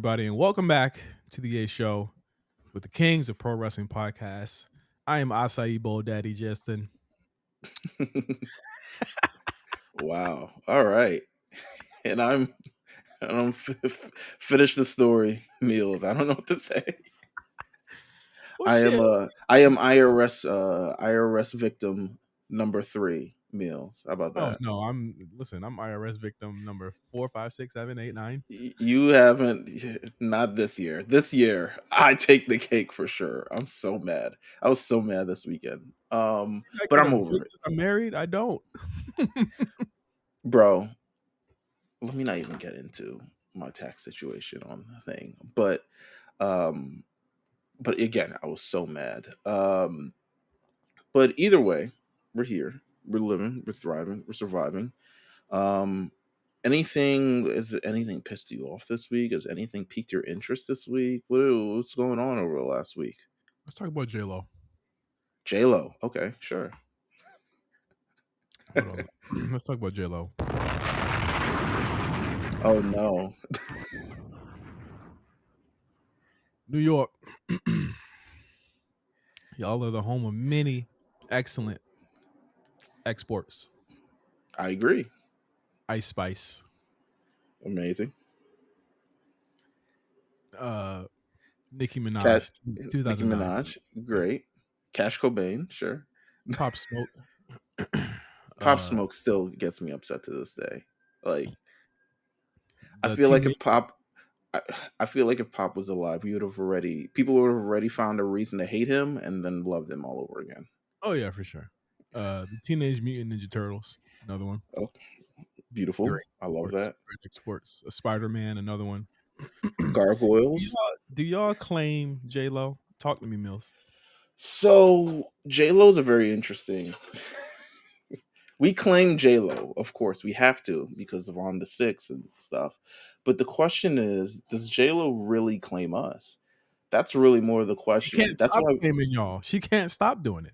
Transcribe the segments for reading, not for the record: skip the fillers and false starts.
everybody, and welcome back to the A Show with the Kings of Pro Wrestling Podcasts. I am Acai Bowl Daddy Justin. Wow. All right. And I'm finish the story, Meelz. I don't know what to say. Well, I shit. am IRS victim number 3, Meelz. How about Oh that? no, I'm IRS victim number 4, 5, 6, 7, 8, 9. You haven't, not this year. This year, I take the cake for sure. I'm so mad. I was so mad this weekend. But I'm over it. I'm married. I don't. Bro, let me not even get into my tax situation on the thing. But again, I was so mad. But either way, we're here. We're living. We're thriving. We're surviving. Um, anything pissed you off this week? Has anything piqued your interest this week? What's going on over the last week? Let's talk about J.Lo. J.Lo. Okay, sure. Hold on. Let's talk about J.Lo. Oh no. New York. Y'all are the home of many excellent exports. I agree. Ice Spice. Amazing. Nicki Minaj. Nicki 2009. Minaj. Great. Cash Cobain. Sure. Pop Smoke. Pop Smoke still gets me upset to this day. Like, I The feel like teenage- if Pop was alive, people would have already found a reason to hate him and then loved him all over again. Oh yeah, for sure. The Teenage Mutant Ninja Turtles, another one. Oh, beautiful. Great I love exports. that. Great exports. A Spider-Man, another one. Gargoyles. Do y'all claim J.Lo? Talk to me, Meelz. So J.Lo's a very interesting. We claim J.Lo, of course. We have to because of On the Six and stuff. But the question is, does J.Lo really claim us? That's really more of the She question. can't That's stop why claiming y'all. She can't stop doing it.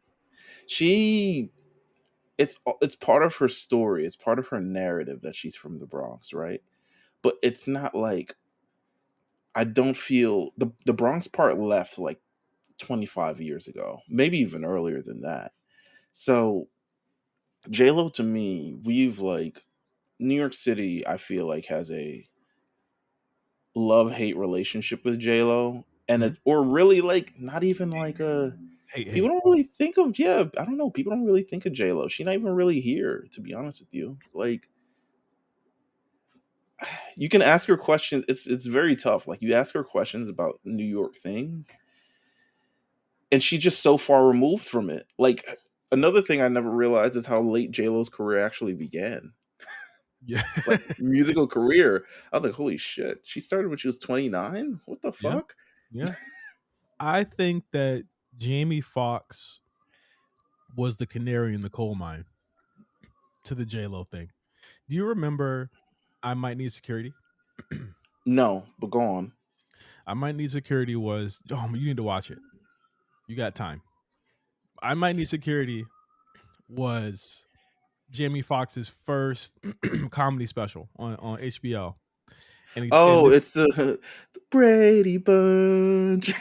it's part of her story. It's part of her narrative that she's from the Bronx, right? But it's not like, I don't feel the Bronx part left like 25 years ago, maybe even earlier than that. So J-Lo, to me, New York City, I feel like, has a love-hate relationship with J-Lo. And it's, or really, like, not even like a, people don't really think of, I don't know, people don't really think of J-Lo. She's not even really here, to be honest with you. Like, you can ask her questions. It's very tough. Like, you ask her questions about New York things, and she's just so far removed from it. Like, another thing I never realized is how late J-Lo's career actually began. Yeah. Like, musical career. I was like, holy shit. She started when she was 29? What the fuck? Yeah. I think that Jamie Foxx was the canary in the coal mine to the J.Lo thing. Do you remember I Might Need Security? No, but go on. I Might Need Security was, you need to watch it. You got time. I Might Need Security was Jamie Foxx's first comedy special on HBO. And it's the Brady Bunch.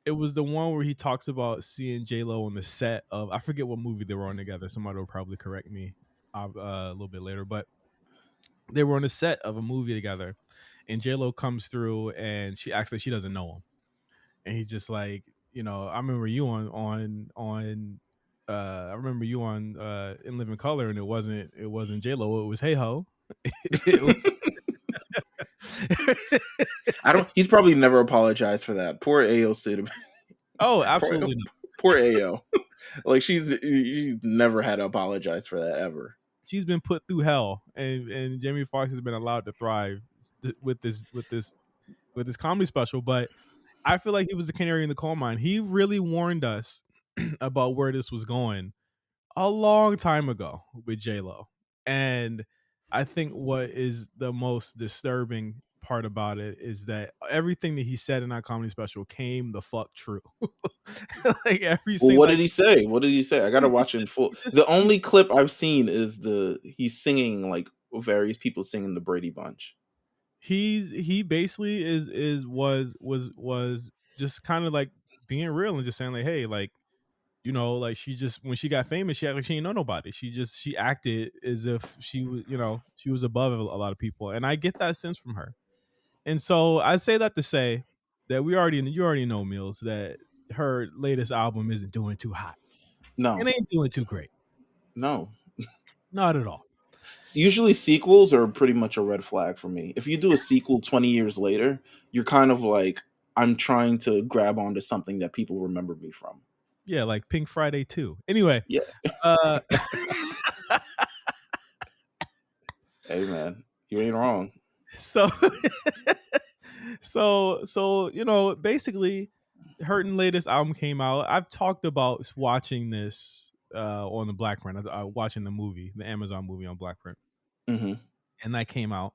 It was the one where he talks about seeing J.Lo on the set of, I forget what movie they were on together. Somebody will probably correct me a little bit later, but they were on the set of a movie together, and J.Lo comes through and she acts like she doesn't know him, and he's just like, I remember you on I remember you on In Living Color, and it wasn't J.Lo, it was Hey Ho. He's probably never apologized for that. Poor AO. Oh, absolutely not. Poor AO. Like, she's never had to apologize for that ever. She's been put through hell, and Jamie Foxx has been allowed to thrive with this comedy special. But I feel like he was the canary in the coal mine. He really warned us about where this was going a long time ago with J.Lo. And I think what is the most disturbing part about it is that everything that he said in that comedy special came the fuck true. Like, every Well, single, what did he say? What did he say? I gotta watch it in full. The only clip I've seen is he's singing, like, various people singing the Brady Bunch. he basically was just kind of like being real and just saying like, hey, like, like she just when she got famous, she acted like she didn't know nobody. She acted as if she was, she was above a lot of people, and I get that sense from her. And so I say that to say that you already know, Meelz, that her latest album isn't doing too hot. No, It ain't doing too great, no. not at all. Usually sequels are pretty much a red flag for me. If you do a sequel 20 years later, you're kind of like, I'm trying to grab onto something that people remember me from. Yeah, like Pink Friday 2. Anyway, Yeah. uh Hey man, you ain't wrong. so so basically her latest album came out. I've talked about watching this on the Black Print, watching the movie, the Amazon movie on Black Print, Hmm. and that came out,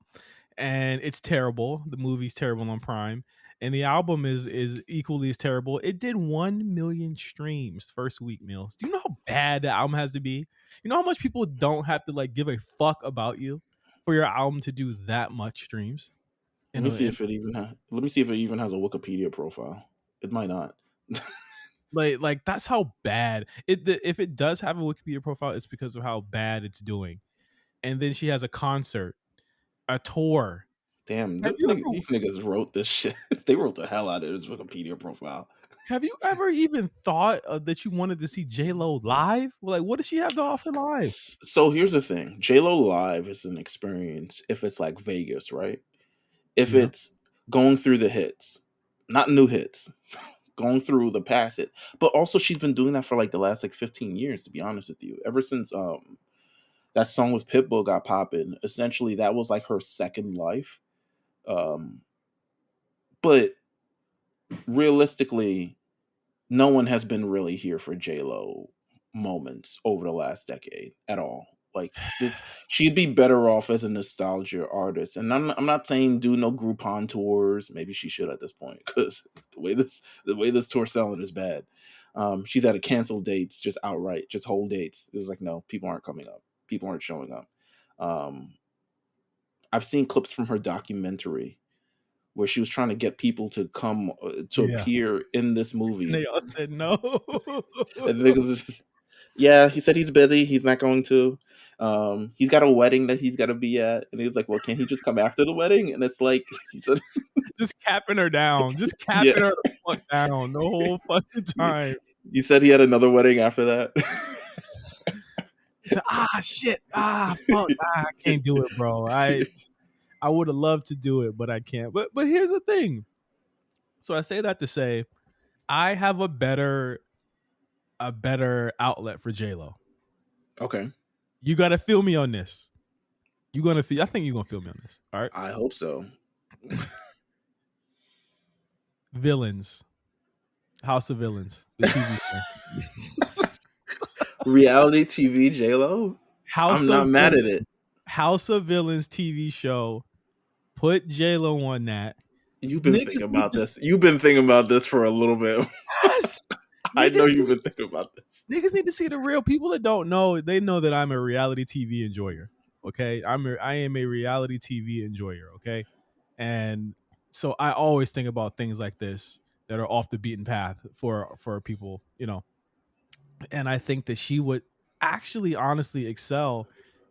and it's terrible. The movie's terrible on Prime, and the album is equally as terrible. It did 1 million streams first week. Meals, do you know how bad the album has to be? You know how much people don't have to like give a fuck about you for your album to do that much streams Let in me a see in, if it even let me see if it even has a Wikipedia profile. It might not. like that's how bad if it does have a Wikipedia profile, it's because of how bad it's doing. And then she has a concert, a tour. Damn, Have you ever these niggas wrote this shit. They wrote the hell out of this Wikipedia profile. have you ever even thought that you wanted to see J.Lo live? Like, what does she have to offer live? So here's the thing: J.Lo live is an experience. If it's like Vegas, right? If Yeah. it's going through the hits, not new hits, going through the past hit, but also she's been doing that for like the last like 15 years. To be honest with you, ever since that song with Pitbull got popping, essentially that was like her second life. Um, but realistically, no one has been really here for J Lo moments over the last decade at all. Like this, she'd be better off as a nostalgia artist. And I'm not saying do no Groupon tours. Maybe she should at this point because the way this tour selling is bad. She's had to cancel dates just outright, just whole dates. It's like no, people aren't coming up. People aren't showing up. Um, I've seen clips from her documentary where she was trying to get people to come to Yeah. appear in this And they movie. all said no. And the niggas was just, yeah, he said he's busy. He's not going to. He's got a wedding that he's got to be at, and he was like, "Well, can he just come after the wedding?" And it's like he said, Just capping her down. Just "Yeah." capping her the fuck down the whole fucking time. You said he had another wedding after that. He said, shit. Fuck. I can't do it, bro. I would have loved to do it, but I can't. But here's the thing. So I say that to say I have a better outlet for J Lo. Okay, You gotta feel me on this. I think you're gonna feel me on this. All right. I hope so. Villains. House of Villains, the TV show. Reality TV, J Lo. I'm House of not mad at Villains. it. House of Villains TV show. Put J Lo on that. You've been thinking Niggas need about to this. You've been thinking about this for a little bit. yes. I know Niggas you've need been to thinking about this. niggas need to see the real people that don't know. They know that I'm a reality TV enjoyer. Okay, I am a reality TV enjoyer. Okay, and so I always think about things like this that are off the beaten path for people. And I think that she would actually honestly excel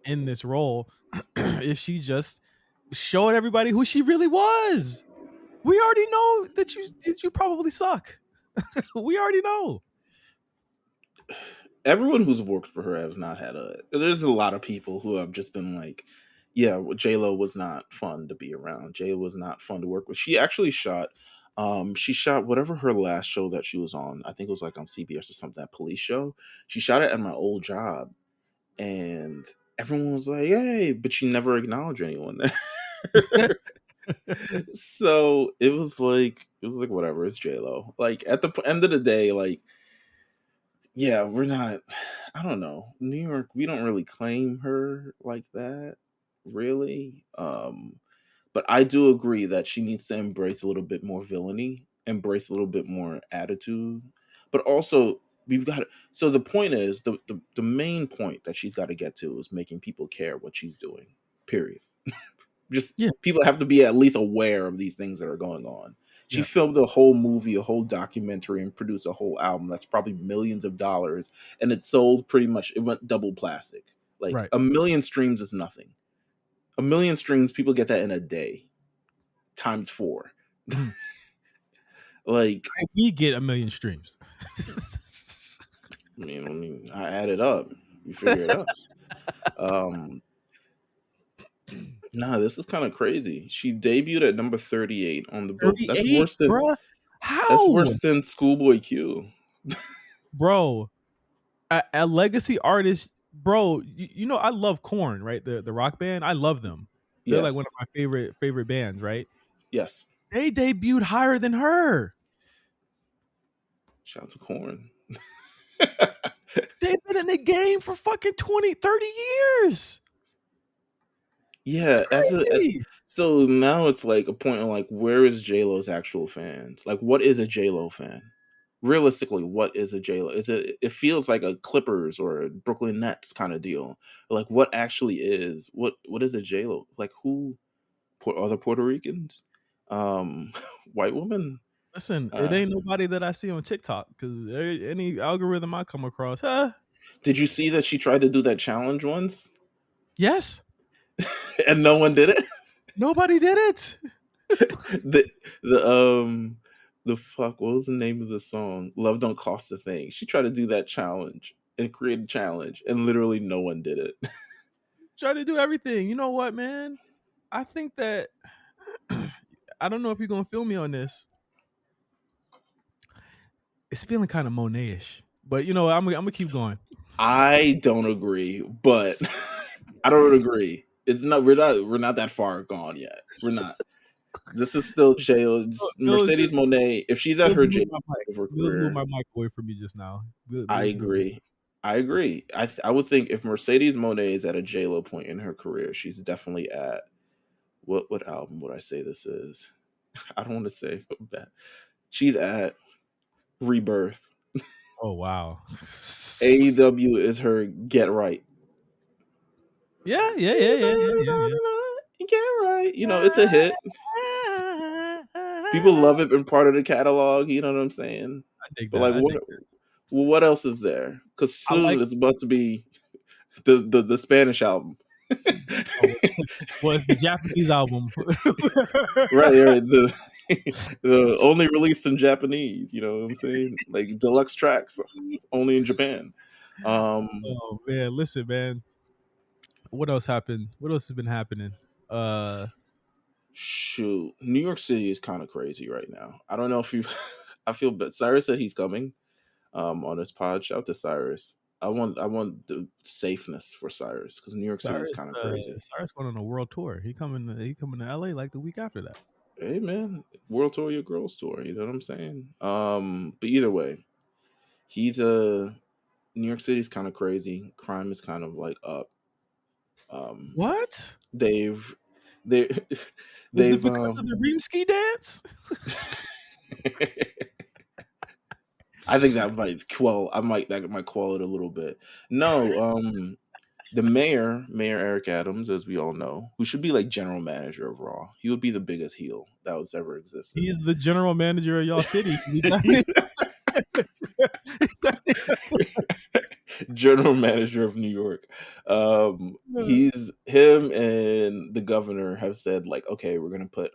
in this role if she just showed everybody who she really was. We already know that you probably suck. We already know. Everyone who's worked for her has not had a. There's a lot of people who have just been like, yeah, J Lo was not fun to be around. J Lo was not fun to work with. She actually shot. She shot whatever her last show that she was on. I think it was like on CBS or something. That police show. She shot it at my old job, and everyone was like, "Hey," but she never acknowledged anyone. So it was like whatever. It's J Lo. Like at the end of the day, like yeah, we're not. I don't know. New York, we don't really claim her like that, really. But I do agree that she needs to embrace a little bit more villainy, embrace a little bit more attitude, but also we've got. So the point is, the main point that she's got to get to is making people care what she's doing. Period. Just Yeah, people have to be at least aware of these things that are going on. She yeah, filmed a whole movie, a whole documentary, and produced a whole album that's probably millions of dollars, and it sold pretty much. It went double plastic. Like right. 1 million streams is nothing. 1 million streams, people get that in a day, times four. Mhm. Like, We get 1 million streams. I add it up, you figure it out. Um, nah, this is kind of crazy. She debuted at number 38 on the bill. 38, bruh. That's How, worse than Schoolboy Q. bro? A legacy artist, bro. You know I love Corn, right? The rock band. I love them. They're Yeah. like one of my favorite bands, right? Yes. They debuted higher than her. Shout out to Corn. They've been in the game for fucking 20, 30 years. It's Yeah, crazy. so now it's like a point of like, where is J.Lo's actual fans? Like, what is a J.Lo fan? Realistically, what is a J.Lo? Is it? It feels like a Clippers or a Brooklyn Nets kind of deal. Like, what actually is? What is a J.Lo? Like, who? Other Puerto Ricans? Um, white women? Listen, it Uh, ain't nobody that I see on TikTok because any algorithm I come across, huh? did you see that she tried to do that challenge once Yes, and no one did it? nobody did it. the the fuck, what was the name of the song? Love Don't Cost a Thing. She tried to do that challenge and create a challenge and literally no one did it. Try to do everything. You know what, man? I think that I don't know if you're gonna feel me on this. It's feeling kind of Monet-ish, but you know, I'm gonna keep going. I don't agree, but I don't agree. It's not we're not that far gone yet. We're not. This is still Mills Mercedes just Monet. If she's at Mills her J moved my mic. of her Mills moved career, my mic away from me just now. I Mills moved. agree. I agree. I would think if Mercedes Monet is at a J Lo point in her career, she's definitely at what album would I say this is? I don't want to say that. She's at Rebirth. Oh wow. AEW is her Get Right. Yeah, yeah, yeah, yeah, yeah, yeah, yeah. Get Right. It's a hit. People love it, been part of the catalog. You know what I'm saying? I dig But that. like, I dig that. what else is there? Because I like soon it's about to be the Spanish album. oh, was the Japanese album. Right, right. The only released in Japanese. You know what I'm saying? Like deluxe tracks, only in Japan. Um, Oh man, listen, man. What else happened? What else has been happening? Uh, Shoot, New York City is kind of crazy right now. I don't know if you. I feel bad. Cyrus said he's coming. On his pod. Shout out to Cyrus. I want the safeness for Cyrus because New York City is Cyrus, kind of crazy. Cyrus going on a world tour. He coming to LA like the week after that. Hey man, world tour, your girls tour. You know what I'm saying? But either way, he's a New York City's kind of crazy. Crime is kind of like up. Um, What? they've they Was it they've because of the Rimsky dance? I think that might quell it a little bit. No, the Mayor Eric Adams, as we all know, who should be like general manager of Raw. He would be the biggest heel that was ever existed. He is the general manager of y'all city. General manager of New York. He's him and the governor have said like, okay, we're gonna put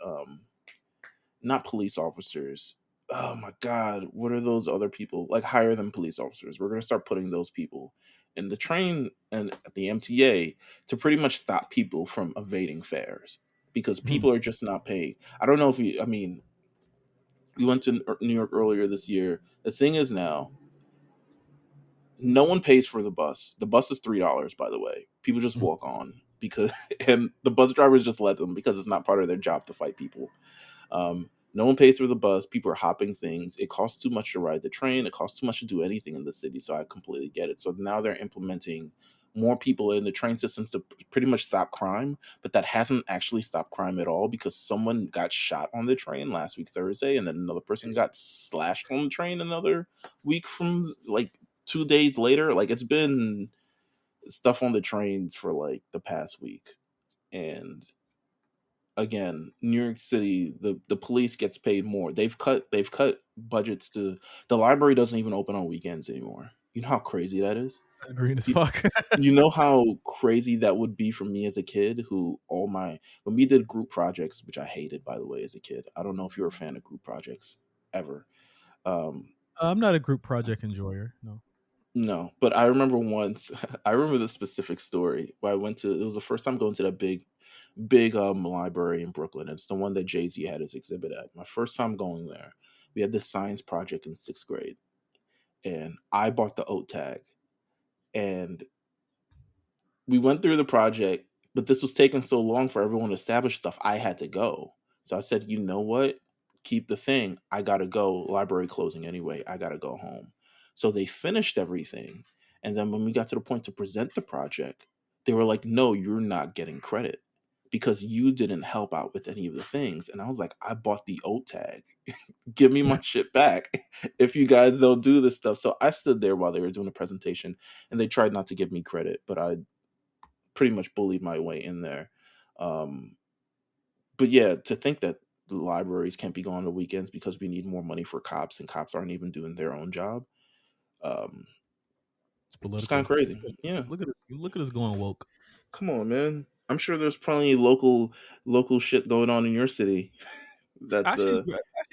not police officers. Oh my god, what are those other people? Like higher than police officers. We're gonna start putting those people in the train and at the MTA to pretty much stop people from evading fares because Hmm. people are just not paying. I don't know if you. I mean, we went to New York earlier this year. The thing is now, no one pays for the bus. The bus is $3, by the way. People just Hmm. walk on because, and the bus drivers just let them because it's not part of their job to fight people. No one pays for the bus. People are hopping things. It costs too much to ride the train. It costs too much to do anything in the city. So I completely get it. So now they're implementing more people in the train systems to pretty much stop crime. But that hasn't actually stopped crime at all because someone got shot on the train last week, Thursday, and then another person got slashed on the train another week from like 2 days later. Like it's been stuff on the trains for like the past week. And again, New York City, the police gets paid more. They've cut budgets to the library doesn't even open on weekends anymore. You know how crazy that is? That's green as You, fuck. you know how crazy that would be for me as a kid who all my when we did group projects, which I hated by the way as a kid. I don't know if you're a fan of group projects ever. Um I'm not a group project enjoyer. No. no, but I remember once I remember this specific story where I went to it was the first time going to that big library in Brooklyn. It's the one that Jay-Z had his exhibit at. My first time going there. We had this science project in 6th grade and I bought the oat tag and we went through the project, but this was taking so long for everyone to establish stuff. I had to go. So I said, you know what? Keep the thing. I got to go. Library closing anyway. I got to go home. So they finished everything. And then when we got to the point to present the project, they were like, no, you're not getting credit because you didn't help out with any of the things. And I was like, I bought the oat tag. Give me my shit back if you guys don't do this stuff. So I stood there while they were doing the presentation and they tried not to give me credit, but I pretty much bullied my way in there. Um, but yeah, to think that the libraries can't be going on the weekends because we need more money for cops and cops aren't even doing their own job. Um, It's it's kind of political. crazy. Yeah, Look at us going woke. come on, man. I'm sure there's plenty of local shit going on in your city. That's Actually,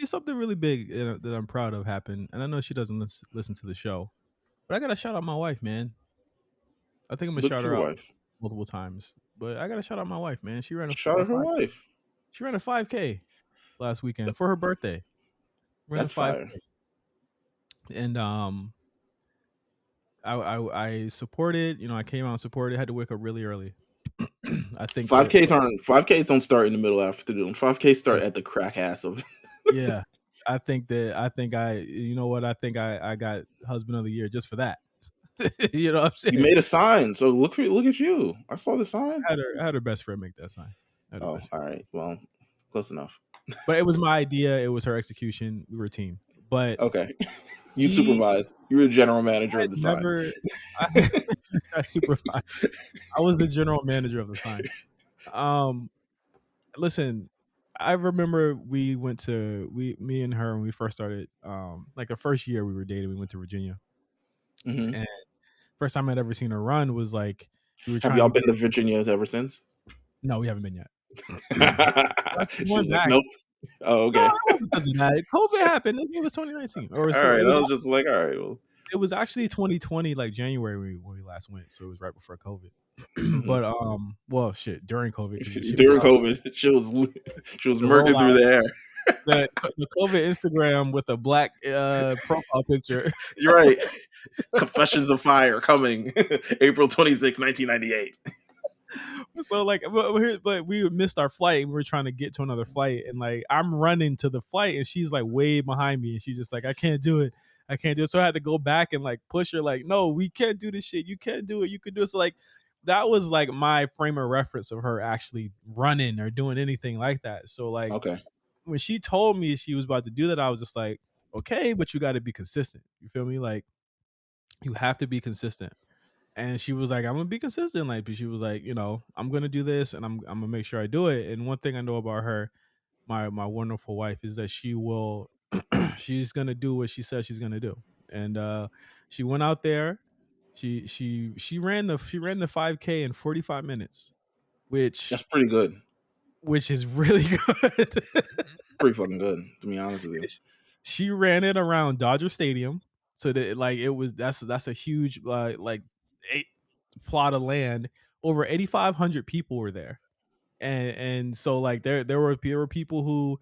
something really big that I'm proud of happened, and I know she doesn't listen to the show, but I gotta shout out my wife, man. I think I'm gonna look shout at her your out wife. multiple times, but I gotta shout out my wife, man. Shout out her wife. She ran a 5K last weekend for her birthday. Ran a That's fire. 5K, and I supported. You know, I came out and supported. Had to wake up really early. I think Five that Ks aren't 5Ks don't start in the middle afternoon. 5Ks start at the crack ass of. yeah, I think you know what, I think I got husband of the year just for that. You know what I'm You saying? made a sign, so look at you. I saw the sign. I had her best friend make that sign. I had her Oh, best all friend. right. Well, close enough. But it was my idea. It was her execution. We were a team. But Okay. You she supervise. You were the general manager had of the sign. never I, I supervised. I was the general manager of the sign. Um, listen, I remember me and her when we first started. Like the first year we were dating, we went to Virginia, Hmm. and first time I'd ever seen her run was like we were Have trying y'all to been get. to Virginia ever since? No, we haven't been yet. Actually, She going was like, back. nope. Oh, No, okay. it wasn't because of that. COVID happened. It was 2019, or All so right. I was just like, all right. Well, it was actually 2020, like January when we last went. So it was right before COVID. mhm. But well, shit, during COVID because the shit was During out. COVID, she was It was all murking through out. the air. The COVID Instagram with a black profile picture. You're right. Confessions of Fire coming April 26, 1998. So like, but we missed our flight. And we were trying to get to another flight, and like I'm running to the flight, and she's like way behind me, and she's just like, I can't do it. I can't do it. So I had to go back and like push her, like, no, we can't do this shit. You can't do it. You can do it. So like that was like my frame of reference of her actually running or doing anything like that. So like Okay. when she told me she was about to do that, I was just like, okay, but you got to be consistent. You feel me? Like you have to be consistent. And she was like, I'm gonna be consistent. Like, but she was like, you know, I'm gonna do this, and I'm gonna make sure I do it. And one thing I know about her, my wonderful wife, is that she will, she's gonna do what she says she's gonna do. And she went out there, she ran the 5K in 45 minutes, That's pretty good. which is really good. Pretty fucking good, to be honest with you. She ran it around Dodger Stadium, so that like it was that's a huge like eight plot of land. Over 8,500 people were there, and so like there were people who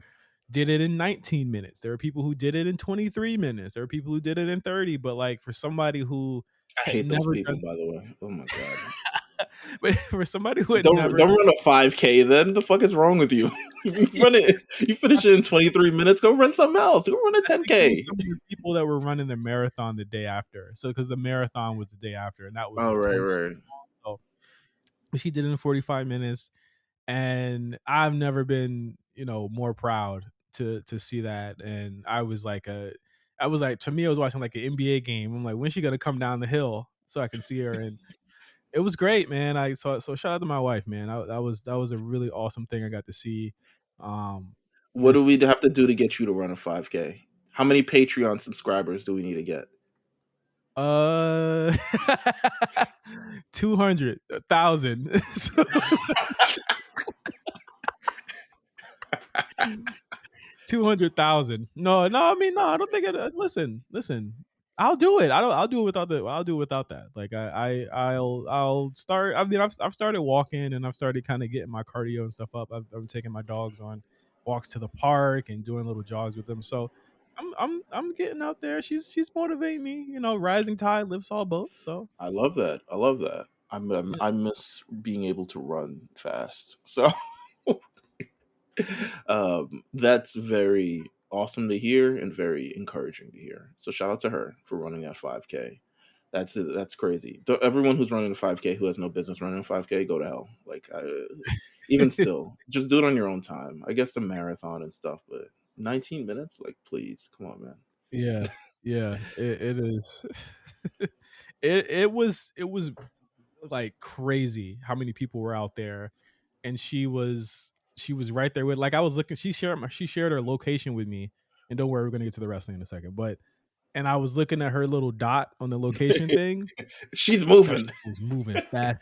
did it in 19 minutes. There were people who did it in 23 minutes. There were people who did it in 30. But like for somebody who I had hate those never people, done, by the way. Oh my god. but for somebody who had Don't never don't done, run a 5K then. The fuck is wrong with you? You run it. You finish it in 23 minutes. Go run something else. Go run a I think it was 10K. some of the people that were running the marathon the day after. So because the marathon was the day after, and that was Oh what right, 26. right. So she did it in 45 minutes, and I've never been, you know, more proud to see that. And I was like, to me, I was watching like an NBA game. I'm like, when's she gonna come down the hill so I can see her? And It was great, man. So shout out to my wife, man. That was a really awesome thing I got to see. Um, What do just we have to do to get you to run a 5K? How many Patreon subscribers do we need to get? uh 200,000. So 200,000. No, no, I mean, no, I don't think it. Listen. I'll do it. I'll do it without the. I'll do it without that. Like I'll start. I mean, I've started walking and I've started kind of getting my cardio and stuff up. I'm taking my dogs on walks to the park and doing little jogs with them. So I'm getting out there. She's motivating me. You know, rising tide lifts all boats. So I love that. I love that. yeah, I miss being able to run fast. So that's very awesome to hear and very encouraging to hear. So shout out to her for running that 5K. That's crazy. Everyone who's running a 5K who has no business running a 5K, go to hell. Like, even still, just do it on your own time. I guess the marathon and stuff, but 19 minutes, like, please, come on, man. yeah, yeah. It is. It was like crazy how many people were out there, and she was right there with, like, I was looking. She shared her location with me, and don't worry, we're gonna get to the wrestling in a second. But and I was looking at her little dot on the location thing. She's That moving. shit was moving fast.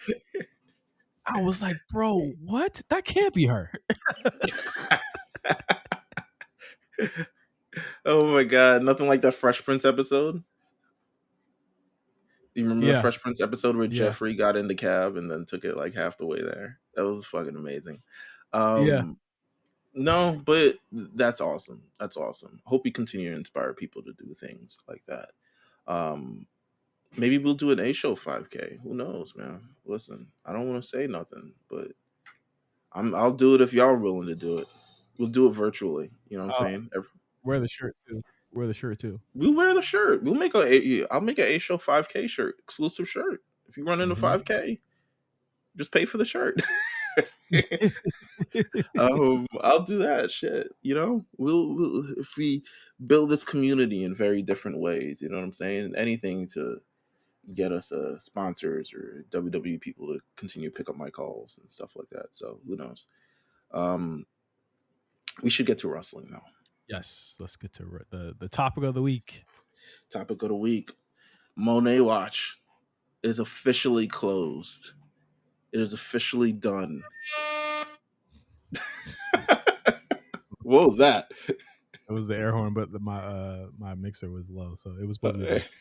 I was like, bro, what? That can't be her. Oh my god, nothing like that Fresh Prince episode. You remember the Yeah, Fresh Prince episode where yeah, Jeffrey got in the cab and then took it like half the way there? That was fucking amazing. yeah. Um, no, but that's awesome. That's awesome. Hope you continue to inspire people to do things like that. Um, maybe we'll do an A show 5K. Who knows, man? Listen, I don't want to say nothing, but I'll do it if y'all are willing to do it. We'll do it virtually. You know what I'm Oh, saying? wear the shirt too. Wear the shirt too. We'll wear the shirt. I'll make an A show 5K shirt, exclusive shirt. If you run into Hmm. 5K, just pay for the shirt. I'll do that shit. You know, we'll if we build this community in very different ways. You know what I'm saying? Anything to get us sponsors or WWE people to continue to pick up my calls and stuff like that. So who knows? Um, we should get to wrestling now. Yes, let's get to the topic of the week. Topic of the week: Monet Watch is officially closed. It is officially done. What was that? It was the air horn, but my mixer was low, so it was supposed to be this.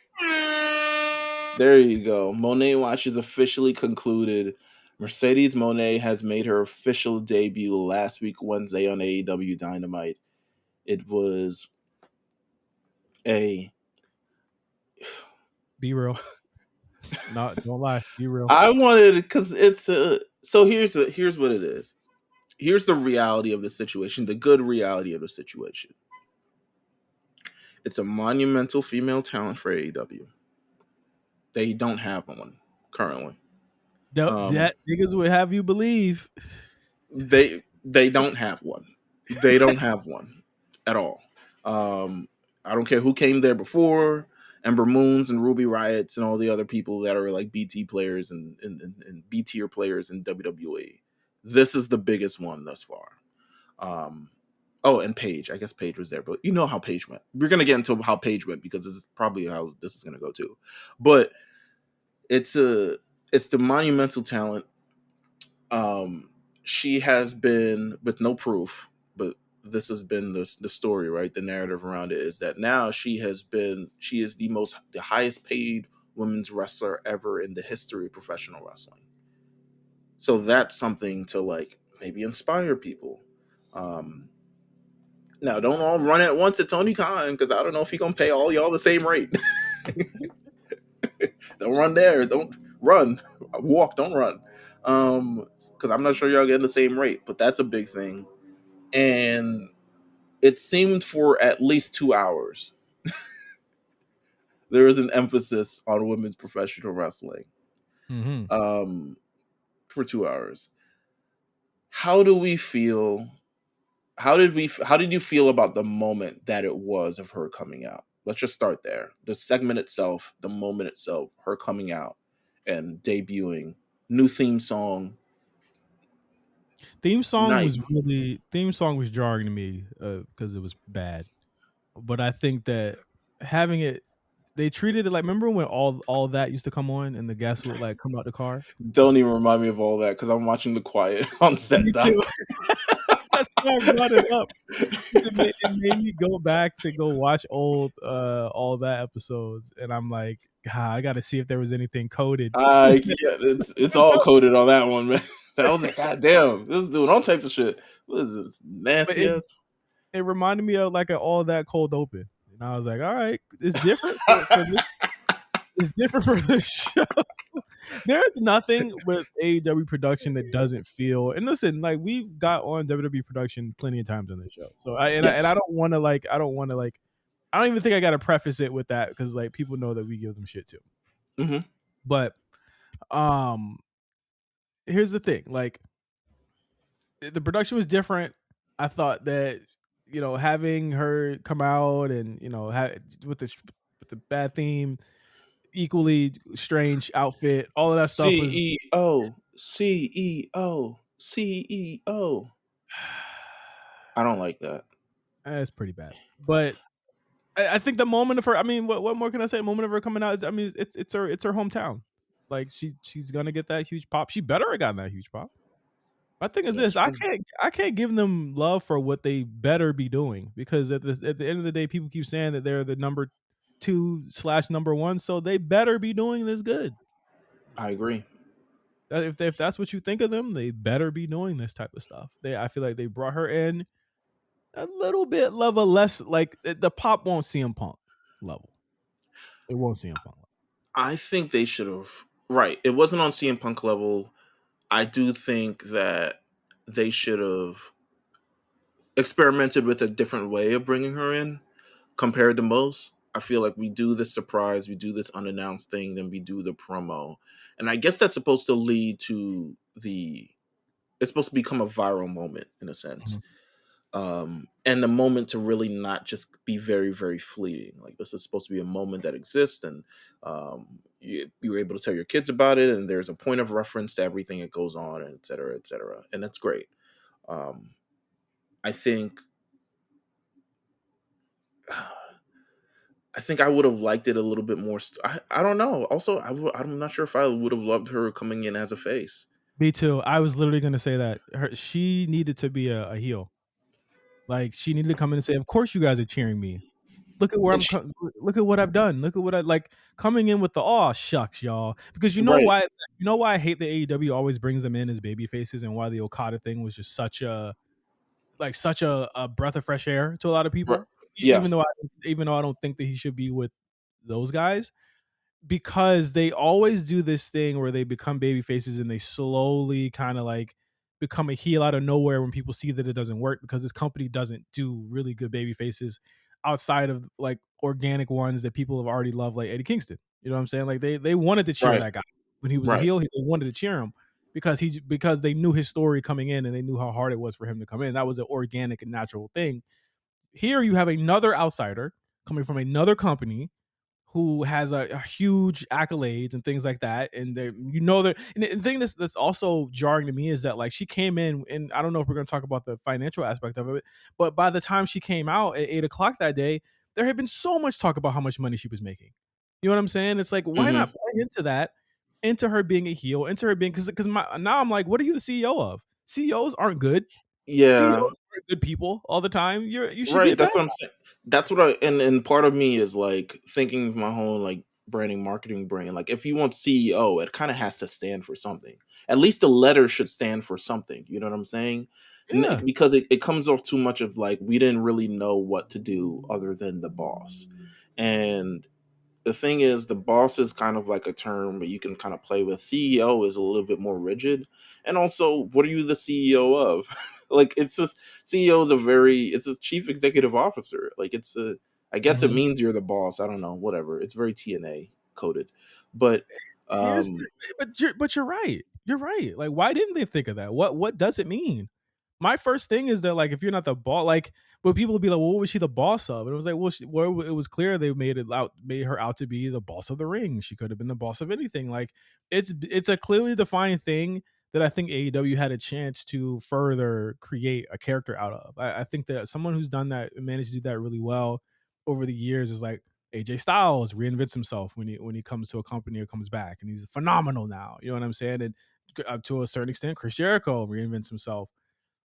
There you go. Monet Watch is officially concluded. Mercedes Mone has made her official debut last week, Wednesday, on AEW Dynamite. It was a. Be real. No, don't lie. Be real. I wanted because it's a. So here's what it is. Here's the reality of the situation. The good reality of the situation. It's a monumental female talent for AEW. They don't have one currently. Um, That niggas would have you believe. they don't have one. They don't have one at all. I don't care who came there before, Ember Moons and Ruby Riots and all the other people that are like BT players and B tier players in WWE. This is the biggest one thus far. Um, oh, and Paige. I guess Paige was there, but you know how Paige went. We're gonna get into how Paige went because this is probably how this is gonna go too. But it's a it's the monumental talent. Um, she has been with no proof, but this has been the story, right? The narrative around it is that now she is the highest paid women's wrestler ever in the history of professional wrestling. So that's something to like maybe inspire people. Um, Now don't all run at once at Tony Khan because I don't know if he gonna pay all y'all the same rate. Don't run there. Don't run. Walk. Don't run. Because I'm not sure y'all getting the same rate, but that's a big thing. And it seemed for at least 2 hours there is an emphasis on women's professional wrestling. Mm-hmm. Um, for 2 hours. How do we feel? How did you feel about the moment that it was of her coming out? Let's just start there. The segment itself, the moment itself, her coming out, and debuting new theme song. Not Theme song was jarring to me because it was bad. But I think that having it, they treated it like, remember when all that used to come on and the guests would like come out the car. don't even remind me of all that because I'm watching The Quiet on set Me doc. too. That's why I brought it up. It made me go back to go watch old all that episodes, and I'm like, I got to see if there was anything coded. Yeah, it's all coded on that one, man. That was like, God damn, this is doing all types of shit. What is this But nasty it ass? it reminded me of like all that cold open, and I was like, all right, it's different for this. It's different for this show. There's nothing with AEW production that doesn't feel. And listen, like we've got on WWE production plenty of times on this show, so I Yes. don't want to like I don't even think I got to preface it with that because like people know that we give them shit too. Hmm. But um, here's the thing: like the production was different. I thought that having her come out and with the bad theme, equally strange outfit, all of that stuff was CEO, CEO, CEO. I don't like that. it's pretty bad. But I think the moment of her, I mean, what more can I say? The moment of her coming out is, I mean, it's her hometown. Like she's gonna get that huge pop. She better have gotten that huge pop. My thing is That's this: true. I can't give them love for what they better be doing because at the end of the day, people keep saying that they're the number two/number one, so they better be doing this good. I agree. If that's what you think of them, they better be doing this type of stuff. I feel like they brought her in a little bit level less, like the pop won't CM Punk level. It won't CM Punk level. I think they should have. Right. It wasn't on CM Punk level. I do think that they should have experimented with a different way of bringing her in compared to most. I feel like we do this surprise, we do this unannounced thing, then we do the promo. And I guess that's supposed to lead to it's supposed to become a viral moment in a sense. Mhm. And the moment to really not just be very, very fleeting. Like this is supposed to be a moment that exists, and you're able to tell your kids about it, and there's a point of reference to everything that goes on, and et cetera, et cetera. And that's great. Um, I think I think I would have liked it a little bit more. I don't know. Also, I'm not sure if I would have loved her coming in as a face. Me too. I was literally gonna say that she needed to be a heel. Like she needed to come in and say, "Of course you guys are cheering me. Look at where And she, look at what I've done. Look at what I like coming in with the oh shucks, y'all." Because right, you know why I hate that AEW always brings them in as baby faces and why the Okada thing was just such a breath of fresh air to a lot of right, people. yeah, Even though I don't think that he should be with those guys because they always do this thing where they become baby faces and they slowly kind of like become a heel out of nowhere when people see that it doesn't work because this company doesn't do really good baby faces outside of like organic ones that people have already loved like Eddie Kingston. You know what I'm saying? Like they wanted to cheer right, that guy when he was a right, heel. They wanted to cheer him because they knew his story coming in and they knew how hard it was for him to come in. That was an organic and natural thing. Here you have another outsider coming from another company who has a huge accolades and things like that. And they, that. And the thing that's also jarring to me is that like she came in, and I don't know if we're going to talk about the financial aspect of it, but by the time she came out at 8 o'clock that day, there had been so much talk about how much money she was making. You know what I'm saying? It's like why hmm not play into that, into her being a heel, into her being because now I'm like, what are you the CEO of? CEOs aren't good. CEOs yeah, aren't good people all the time. You should be a right. bad. That's what I'm saying. That's what and part of me is like thinking of my whole like branding marketing brain. Like if you want CEO, it kind of has to stand for something. At least the letter should stand for something. You know what I'm saying? Yeah. Because it comes off too much of like we didn't really know what to do other than the boss. And the thing is, the boss is kind of like a term that you can kind of play with. CEO is a little bit more rigid, and also, what are you the CEO of? Like, it's just CEO is it's a chief executive officer. Like, I guess it Mhm. means you're the boss. I don't know, whatever. It's very TNA coded, but Here's um, but you're right. You're right. Like, why didn't they think of that? What does it mean? my first thing is that like if you're not the boss, like, but people would be like, well, what was she the boss of? And it was like, well, it was clear they made her out to be the boss of the ring. She could have been the boss of anything. Like it's a clearly defined thing that I think AEW had a chance to further create a character out of. I think that someone who's done that and managed to do that really well over the years is like AJ Styles reinvents himself when he comes to a company or comes back, and he's phenomenal now. You know what I'm saying? And up to a certain extent, Chris Jericho reinvents himself.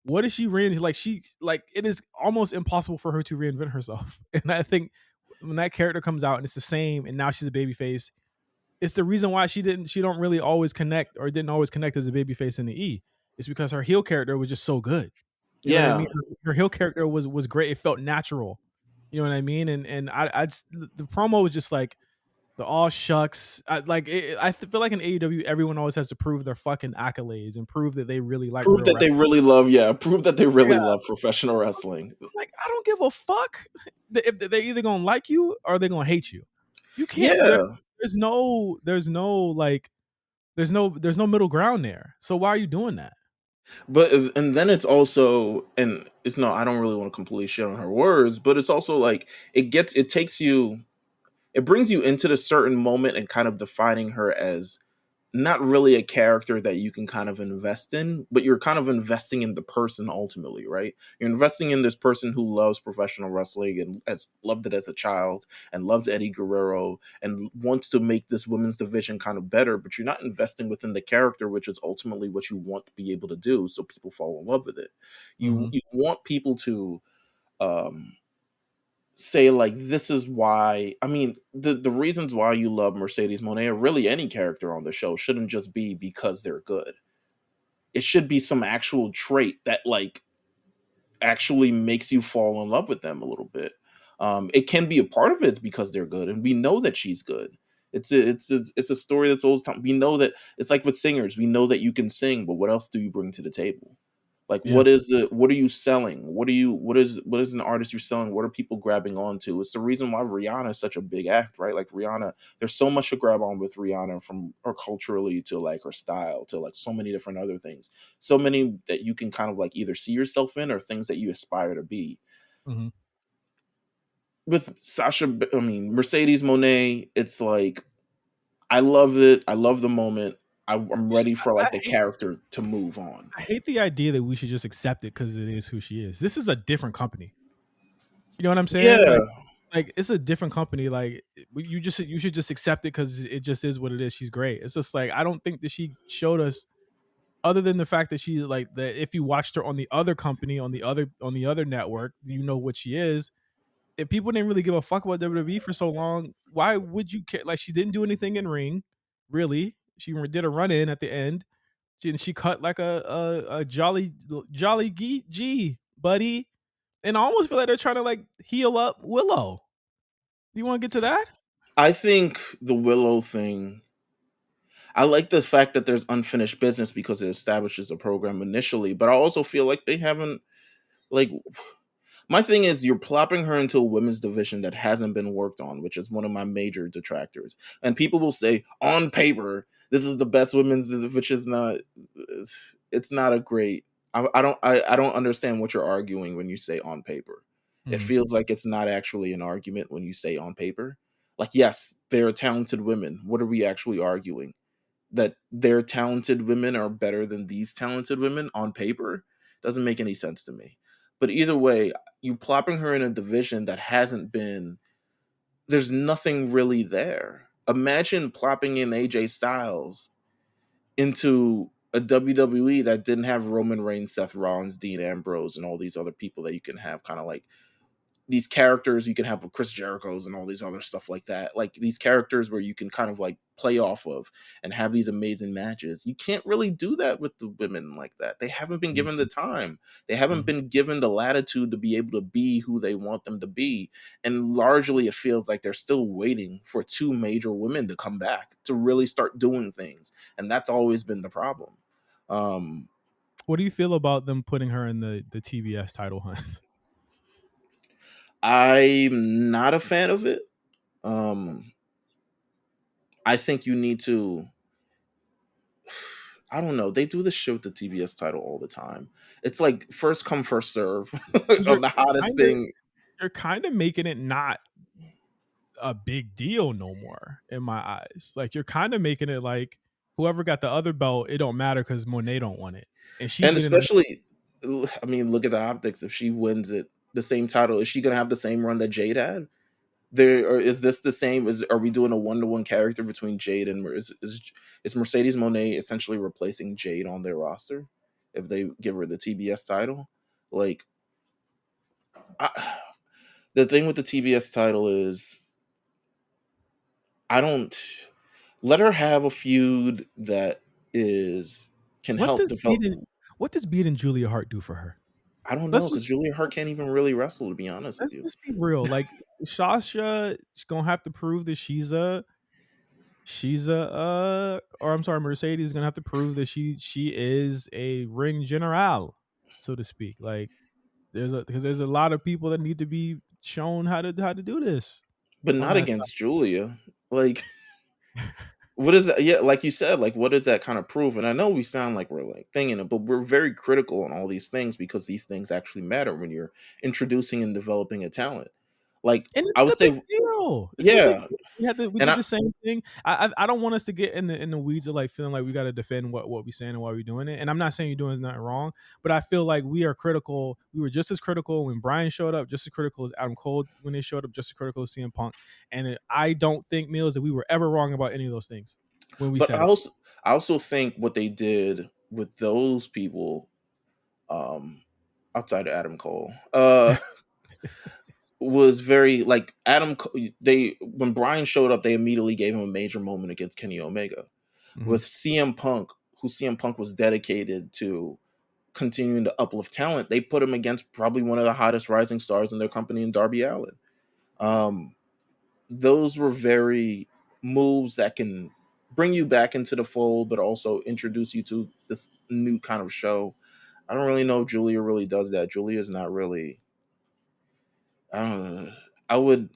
What is she reinvent? Like she like it is almost impossible for her to reinvent herself. And I think when that character comes out and it's the same, and now she's a babyface, it's the reason why she don't really always connect or didn't always connect as a babyface in the E. It's because her heel character was just so good. You know what I Yeah, mean? Her heel character was great. It felt natural. You know what I mean? And I just, the promo was just like the all shucks. I feel like in AEW, everyone always has to prove their fucking accolades and prove that they really like prove real that they wrestling. really love. Yeah, prove that they really Yeah, love professional wrestling. like I don't give a fuck if they're either gonna like you or they're gonna hate you. You can't. Yeah, There's no middle ground there. So why are you doing that? but and then it's also, and it's no, I don't really want to completely shit on her words, but it's also like it takes you, it brings you into the certain moment and kind of defining her as not really a character that you can kind of invest in, but you're kind of investing in the person ultimately, right? You're investing in this person who loves professional wrestling and has loved it as a child and loves Eddie Guerrero and wants to make this women's division kind of better, but you're not investing within the character, which is ultimately what you want to be able to do so people fall in love with it. Mhm. You want people to um say like this is why, I mean, the reasons why you love Mercedes Monet or really any character on the show shouldn't just be because they're good. It should be some actual trait that like actually makes you fall in love with them a little bit. It can be a part of it's because they're good, and we know that she's good. It's a story that's always time. We know that it's like with singers. We know that you can sing, but what else do you bring to the table? Like Yeah. what are you selling? What is an artist you're selling? What are people grabbing onto? It's the reason why Rihanna is such a big act, right? Like Rihanna, there's so much to grab on with Rihanna, from her culturally to like her style to like so many different other things. So many that you can kind of like either see yourself in or things that you aspire to be. Mhm. With I mean Mercedes Monet, it's like I love it. I love the moment. I'm ready for like I the hate character to move on. I hate the idea that we should just accept it because it is who she is. This is a different company. You know what I'm saying? Yeah, Like it's a different company. Like you should just accept it because it just is what it is. She's great. It's just like I don't think that she showed us, other than the fact that she like that if you watched her on the other company on the other network, you know what she is. If people didn't really give a fuck about WWE for so long, why would you care? Like she didn't do anything in ring, really. She did a run in at the end. She cut like a jolly G buddy, and I almost feel like they're trying to like heal up Willow. You want to get to that? I think the Willow thing, I like the fact that there's unfinished business because it establishes a program initially, but I also feel like they haven't like my thing is you're plopping her into a women's division that hasn't been worked on, which is one of my major detractors. And people will say on paper this is the best women's, which is not. It's not a great. I don't understand what you're arguing when you say on paper. It Mhm. feels like it's not actually an argument when you say on paper. Like yes, they're talented women. What are we actually arguing? That their talented women are better than these talented women on paper doesn't make any sense to me. But either way, you plopping her in a division that hasn't been, there's nothing really there. Imagine plopping in AJ Styles into a WWE that didn't have Roman Reigns, Seth Rollins, Dean Ambrose, and all these other people that you can have kind of like these characters you can have with Chris Jericho's and all these other stuff like that. Like these characters where you can kind of like play off of and have these amazing matches. You can't really do that with the women like that. They haven't been given the Mhm. time. They haven't Mhm. been given the latitude to be able to be who they want them to be. And largely it feels like they're still waiting for two major women to come back to really start doing things. And that's always been the problem. Um What do you feel about them putting her in the TBS title hunt? I'm not a fan of it. Um I think you need to I don't know. They do this shit with the TBS title all the time. It's like first come, first serve You're of the hottest kinda thing. you're kinda making it not a big deal no more in my eyes. Like, you're kinda making it like whoever got the other belt, it don't matter because Monet don't want it, and she's And getting a especially, I mean, look at the optics. If she wins it, the same title, is she gonna have the same run that Jade had? There, or is this the same? Are we doing a 1-to-1 character between Jade and is Mercedes Monet essentially replacing Jade on their roster if they give her the TBS title? Like, I, the thing with the TBS title is I don't let her have a feud that is can what help does develop. beating what does beating Julia Hart do for her? I don't know Let's because just Julia Hart can't even really wrestle, to be honest with let's you. just be real. Like, Sasha is gonna have to prove that or I'm sorry, Mercedes is gonna have to prove that she is a ring general, so to speak. Like, because there's a lot of people that need to be shown how to do this But on not that against Julia. Like, what is that? Yeah, like you said, like what does that kind of prove? And I know we sound like we're like thinking it, but we're very critical on all these things because these things actually matter when you're introducing and developing a talent. Like And this I is would a big say, deal. This is a big yeah, deal. We and did the same thing. I don't want us to get in the weeds of like feeling like we got to defend what we saying and why we doing it. And I'm not saying you're doing nothing wrong, but I feel like we are critical. We were just as critical when Brian showed up, just as critical as Adam Cole when they showed up, just as critical as CM Punk. And I don't think Meelz that we were ever wrong about any of those things when we but said it. I also think what they did with those people, um, outside of Adam Cole, was very like they when Brian showed up, they immediately gave him a major moment against Kenny Omega. Mhm. With CM Punk, who CM Punk was dedicated to continuing to uplift talent, they put him against probably one of the hottest rising stars in their company in Darby Allin. Um, those were very moves that can bring you back into the fold, but also introduce you to this new kind of show. I don't really know if Julia really does that. Julia's not really. I don't know. I would.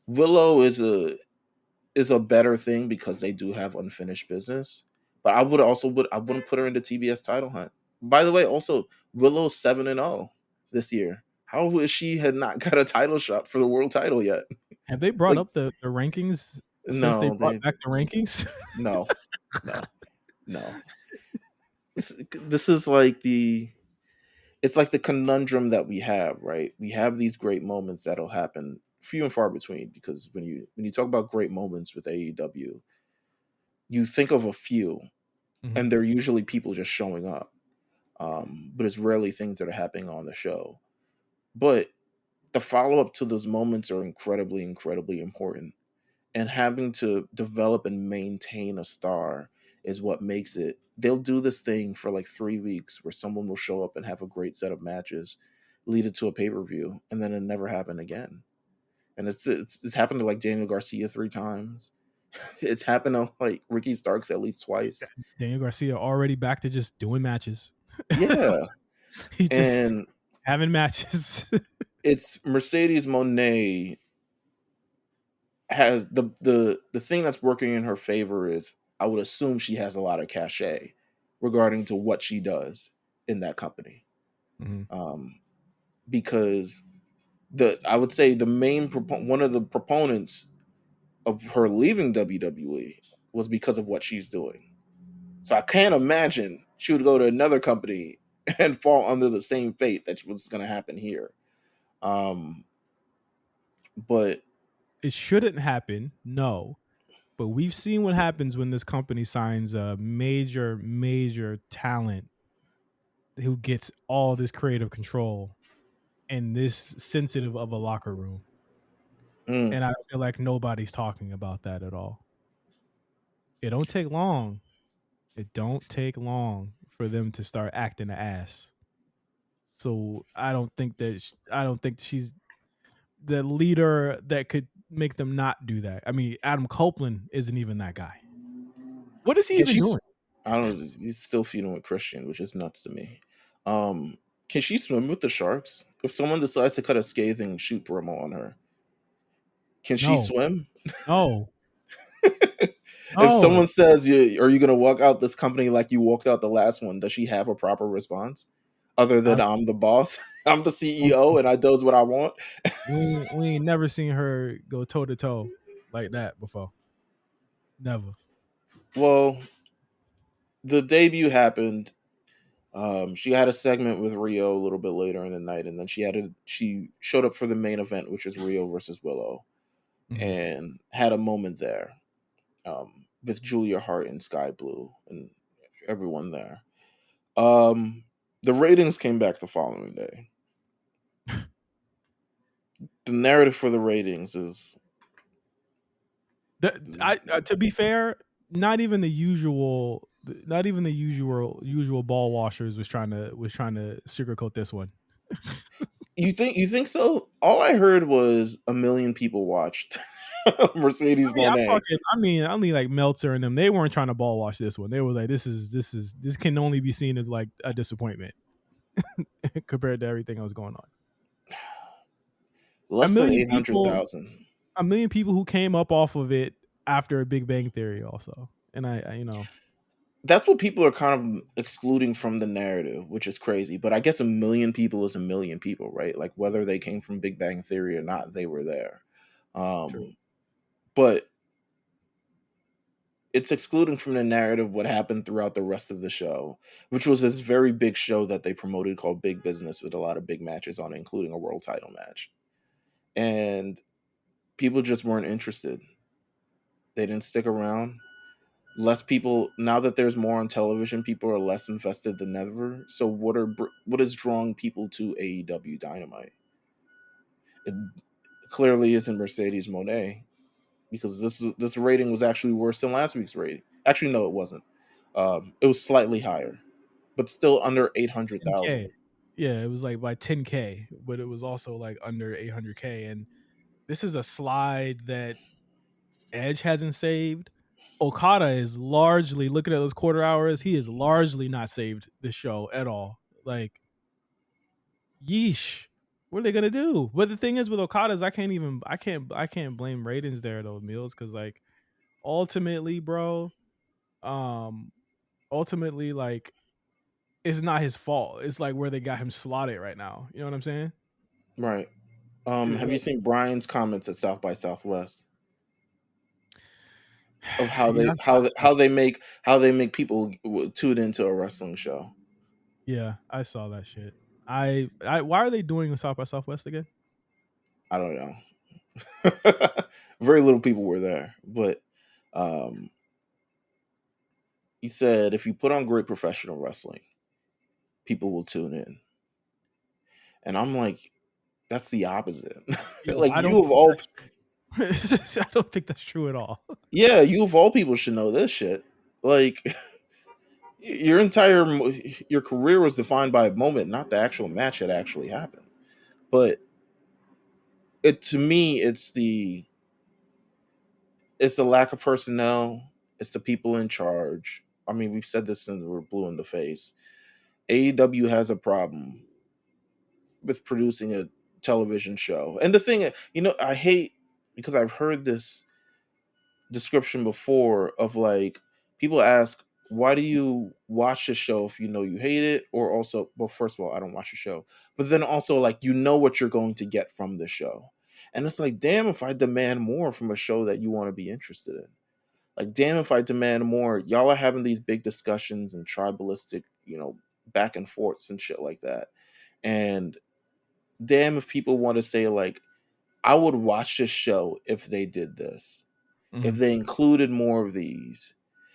Willow is a better thing because they do have unfinished business. But I wouldn't put her in the TBS title hunt. By the way, also Willow's 7-0 this year. How is she had not got a title shot for the world title yet? Have they brought Like up the rankings since they no, brought back the rankings? no, no, no. This is like it's like the conundrum that we have, right? We have these great moments that'll happen few and far between because when you talk about great moments with AEW, you think of a few Mhm. and they're usually people just showing up. But it's rarely things that are happening on the show. But the follow up to those moments are incredibly, incredibly important. And having to develop and maintain a star is what makes it. They'll do this thing for like 3 weeks where someone will show up and have a great set of matches, lead it to a pay per view, and then it never happen again. And it's happened to like Daniel Garcia 3 times. It's happened to like Ricky Starks at least twice. Daniel Garcia already back to just doing matches. Yeah, He just and having matches. it's Mercedes Monet has the thing that's working in her favor is I would assume she has a lot of cachet regarding to what she does in that company. Mhm. Um, because the I would say one of the proponents of her leaving WWE was because of what she's doing. So I can't imagine she would go to another company and fall under the same fate that was going to happen here. Um, but It shouldn't happen, no. But we've seen what happens when this company signs a major talent who gets all this creative control and this sensitive of a locker room. mm, And I feel like nobody's talking about that at all. It don't take long. It don't take long for them to start acting the ass. So I don't think she's the leader that could make them not do that. I mean, Adam Copeland isn't even that guy. What is he can even she? doing? I don't know. He's still feuding with Christian, which is nuts to me. Can she swim with the sharks? If someone decides to cut a scathing shoot promo on her, can she No, swim? no. If No, someone says, "Are you gonna walk out this company like you walked out the last one?" Does she have a proper response other I than "I'm the boss, I'm the don't CEO, think and I does what I want"? we ain't never seen her go toe to toe like that before. Never. Well, the debut happened. She had a segment with Rio a little bit later in the night, and then she showed up for the main event, which is Rio versus Willow, Mhm. and had a moment there with Julia Hart and Sky Blue and everyone there. Um, the ratings came back the following day. The narrative for the ratings is To be fair, not even the usual ball washers was trying to sugarcoat this one. you think so? All I heard was 1 million people watched Mercedes Monet. I mean like Meltzer and them. They weren't trying to ball wash this one. They were like, this can only be seen as like a disappointment compared to everything that was going on. A Less than million eight hundred people, thousand. a million people who came up off of it after a Big Bang Theory, also. And That's what people are kind of excluding from the narrative, which is crazy. But I guess 1 million people is 1 million people, right? Like whether they came from Big Bang Theory or not, they were there. true. But it's excluding from the narrative what happened throughout the rest of the show, which was this very big show that they promoted called Big Business with a lot of big matches on it, including a world title match. And people just weren't interested. They didn't stick around. Less people now that there's more on television, people are less invested than ever. So what is drawing people to AEW Dynamite? It clearly isn't Mercedes Monet because this rating was actually worse than last week's rating. Actually, no, it wasn't. It was slightly higher, but still under 800,000. 10K. Yeah, it was like by 10K, but it was also like under 800K. And this is a slide that Edge hasn't saved. Okada is largely looking at those quarter hours. He is largely not saved this show at all. Like, yeesh. What are they gonna do? But the thing is with Okada is I can't blame ratings there though, Meelz, because like ultimately, bro, um, ultimately like it's not his fault. It's like where they got him slotted right now. You know what I'm saying? Right. Have you Like, seen Brian's comments at South by Southwest of how yeah, they I saw how they make people tune into a wrestling show? yeah, I saw that shit. I why are they doing South by Southwest again? I don't know. Very little people were there, but um, he said if you put on great professional wrestling, people will tune in. And I'm like, that's the opposite. Yo, Like I don't you of think all, that's true. I don't think that's true at all. yeah, you of all people should know this shit. Like your career was defined by a moment, not the actual match that actually happened. But it to me, it's the lack of personnel. It's the people in charge. I mean, we've said this since we're blue in the face. AEW has a problem with producing a television show. And the thing, I hate because I've heard this description before of like people ask, why do you watch the show if you know you hate it? Or also, well, first of all, I don't watch the show, but then also like what you're going to get from the show. And it's like, damn, if I demand more from a show that you want to be interested in. Like, damn, if I demand more, y'all are having these big discussions and tribalistic, back and forths and shit like that. And damn, if people want to say, like, I would watch this show if they did this, if Mhm. they included more of these,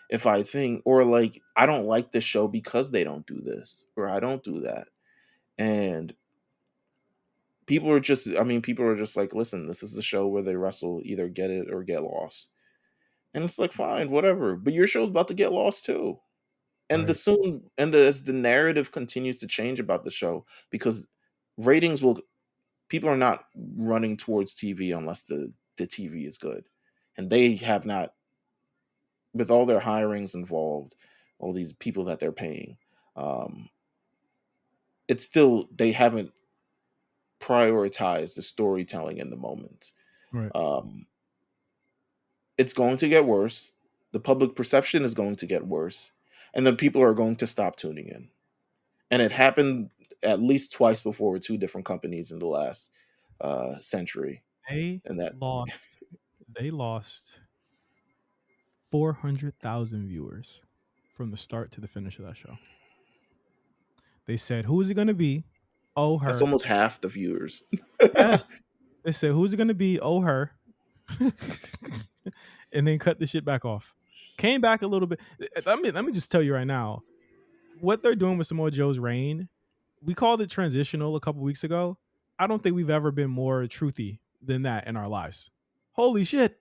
if I think, or like, I don't like this show because they don't do this, or I don't do that. And people are just like, listen, this is the show where they wrestle, either get it or get lost. And it's like, fine, whatever. But your show's about to get lost too. And Right. as the narrative continues to change about the show, because ratings will people are not running towards TV unless the TV is good. And they have not, with all their hirings involved, all these people that they're paying, um, it's still they haven't prioritized the storytelling in the moment. Right. Um, it's going to get worse. the public perception is going to get worse, and then people are going to stop tuning in. And it happened at least twice before with two different companies in the last century. They And that lost. They lost 400,000 viewers from the start to the finish of that show. They said, "Who is it going to be? Oh, that's her." almost half the viewers. Yes. They said, "Who's it going to be? Oh, her." And then cut the shit back off. Came back a little bit. Let me just tell you right now, what they're doing with Samoa Joe's reign, we called it transitional a couple weeks ago. I don't think we've ever been more truthy than that in our lives. Holy shit.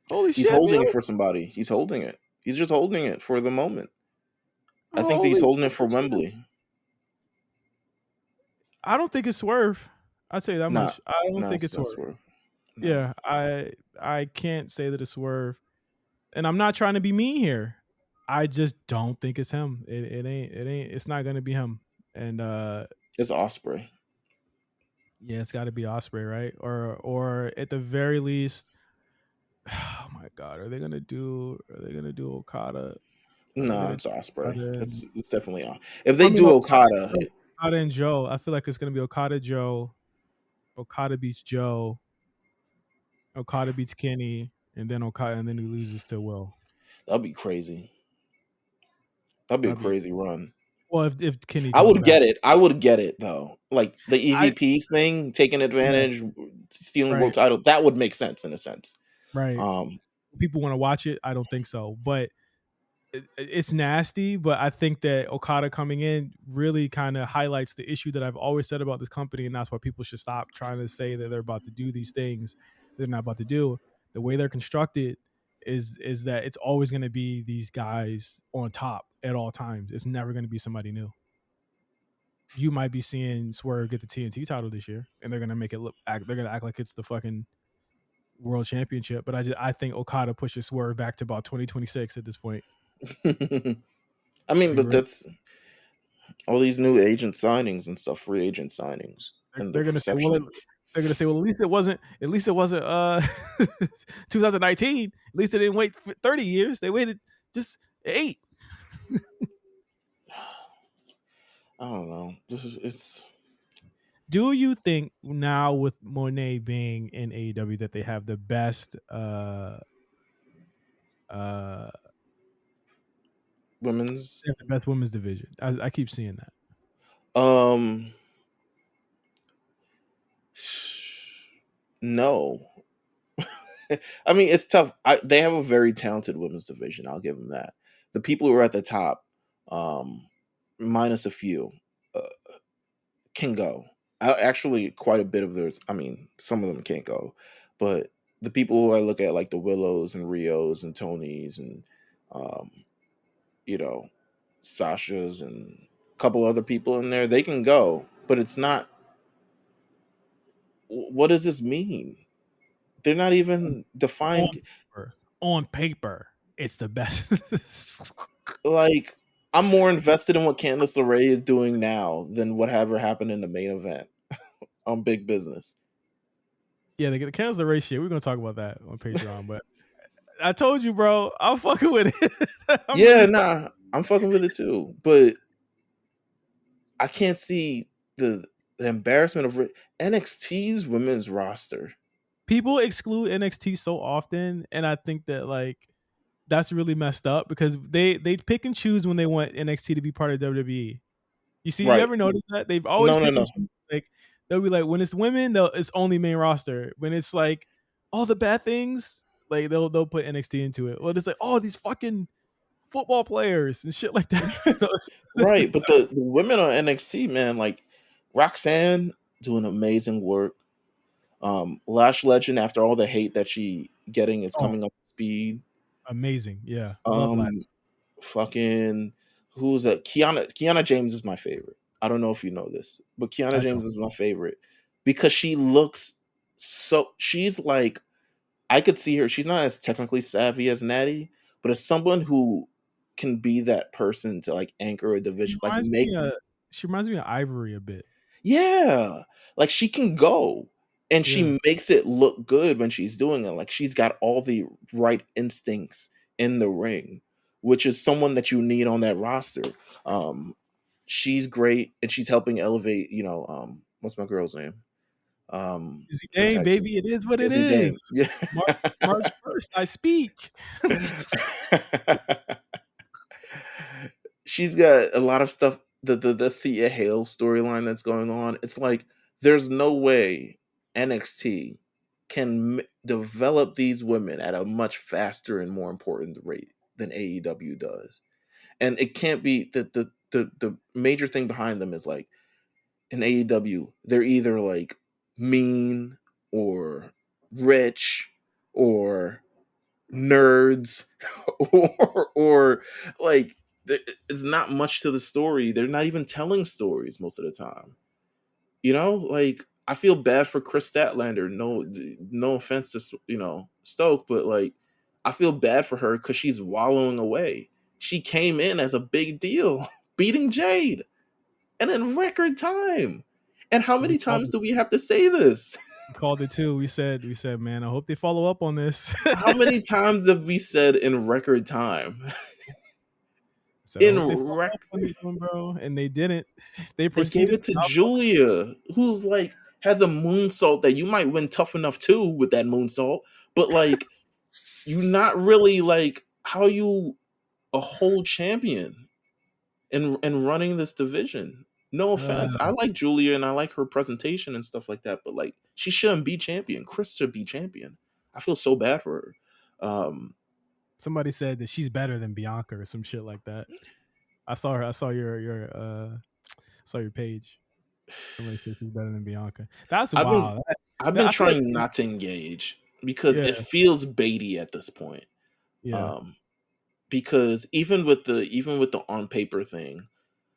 Holy He's shit, holding it Meelz. for somebody. He's holding it. He's just holding it for the moment. I think that he's Holy holding it for shit. Wembley. I don't think it's Swerve. I'll tell you that Nah, much. I don't nah, think it's it's not Swerve. Swerve. Nah. Yeah, I can't say that it's Swerve. And I'm not trying to be mean here. I just don't think it's him. It's not gonna be him. And It's Osprey. yeah, it's gotta be Osprey, right? Or at the very least, oh my god, are they gonna do Okada? Are they Nah, gonna it's do Osprey. Okada It's definitely on. If I they mean do Okada, Okada and Joe. I feel like it's gonna be Okada Joe. Okada beats Joe. Okada beats Kenny, and then he loses to Will. that'd be crazy. That'd be a That'd be crazy run. well if Kenny I comes would back. get it. I would get it though. Like the I EVPs thing, taking Yeah, advantage, stealing right, world title. That would make sense in a sense. right. Um, People want to watch it. I don't think so, but it's nasty. But I think that Okada coming in really kind of highlights the issue that I've always said about this company, and that's why people should stop trying to say that they're about to do these things they're not about to do. The way they're constructed is that it's always going to be these guys on top at all times. It's never going to be somebody new. You might be seeing Swerve get the TNT title this year, and they're gonna make it they're gonna act like it's the fucking world championship. But I think Okada pushes Swerve back to about 2026 at this point. I mean, Be but real. that's all these new agent signings and stuff, free agent signings, and the They're gonna say, well, perception. they're gonna say, well, at least it wasn't 2019. At least they didn't wait 30 years. They waited just 8. I don't know. It's Do you think now with Monet being in AEW that they have the best uh women's. they have the best women's division? I keep seeing that. Um, no. I mean, it's tough. They have a very talented women's division. I'll give them that. The people who are at the top, um, minus a few, uh, can go. Actually, quite a bit of theirs. I mean, some of them can't go, but the people who I look at, like the Willows and Rios and Tonys and, um, you know, Sasha's and a couple other people in there, they can go. But it's not. What does this mean? They're not even On defined. on paper, it's the best. Like, I'm more invested in what Candice LeRae is doing now than whatever happened in the main event on Big Business. Yeah, the Candice LeRae shit. We're gonna talk about that on Patreon, but I told you, bro, I'm fucking with it. I'm Yeah, really nah, I'm fucking with it too, but I can't see the embarrassment of NXT's women's roster. people exclude NXT so often, and I think that like that's really messed up because they pick and choose when they want NXT to be part of WWE. You Right? ever notice that they've always No, no, pick and no. choose? Like they'll be like, when it's women, it's only main roster. When it's like all the bad things, like they'll put NXT into it. Well, it's like all these fucking football players and shit like that. Right, but the women on NXT, man, like Roxanne doing amazing work. Lash Legend, after all the hate that she getting, is Oh, coming up to speed. amazing. Yeah. Love Lash. Um, fucking who's that? Kiana James is my favorite. I don't know if you know this, but Kiana I don't. James is my favorite because she looks so. She's like, I could see her. She's not as technically savvy as Natty, but as someone who can be that person to like anchor a She division, like reminds make me of she reminds me of Ivory a bit. yeah, like she can go. and Yeah. she makes it look good when she's doing it. Like she's got all the right instincts in the ring, which is someone that you need on that roster. Um, she's great, and she's helping elevate. What's my girl's name? Izzy Her Dane, tag team, baby, it is what it Izzy is. Dane. Yeah. March 1st, I speak. She's got a lot of stuff. The Thea Hale storyline that's going on. It's like there's no way NXT can develop these women at a much faster and more important rate than AEW does. And it can't be the major thing behind them is like in AEW, they're either like mean or rich or nerds or like it's not much to the story. They're not even telling stories most of the time. Like I feel bad for Chris Statlander. No offense to Stoke, but like I feel bad for her because she's wallowing away. She came in as a big deal, beating Jade, and in record time. And how We many called times it. do we have to say this? We called it too. We said, man, I hope they follow up on this. How many times have we said in record time? Said, I In hope they follow up on record, this one, bro. And they didn't. They they gave proceeded it to to not Julia, who's like has a moonsault that you might win tough enough too with that moonsault, but like you not really like how you a whole champion and running this division. No offense, I like Julia and I like her presentation and stuff like that, but like she shouldn't be champion. Chris should be champion. I feel so bad for her. somebody said that she's better than Bianca or some shit like that. I saw her. I saw saw your page. Somebody said she's better than Bianca. That's I've been wild. I've been I feel like trying not to engage because yeah, it feels baity at this point. yeah. Um, because even with the on paper thing,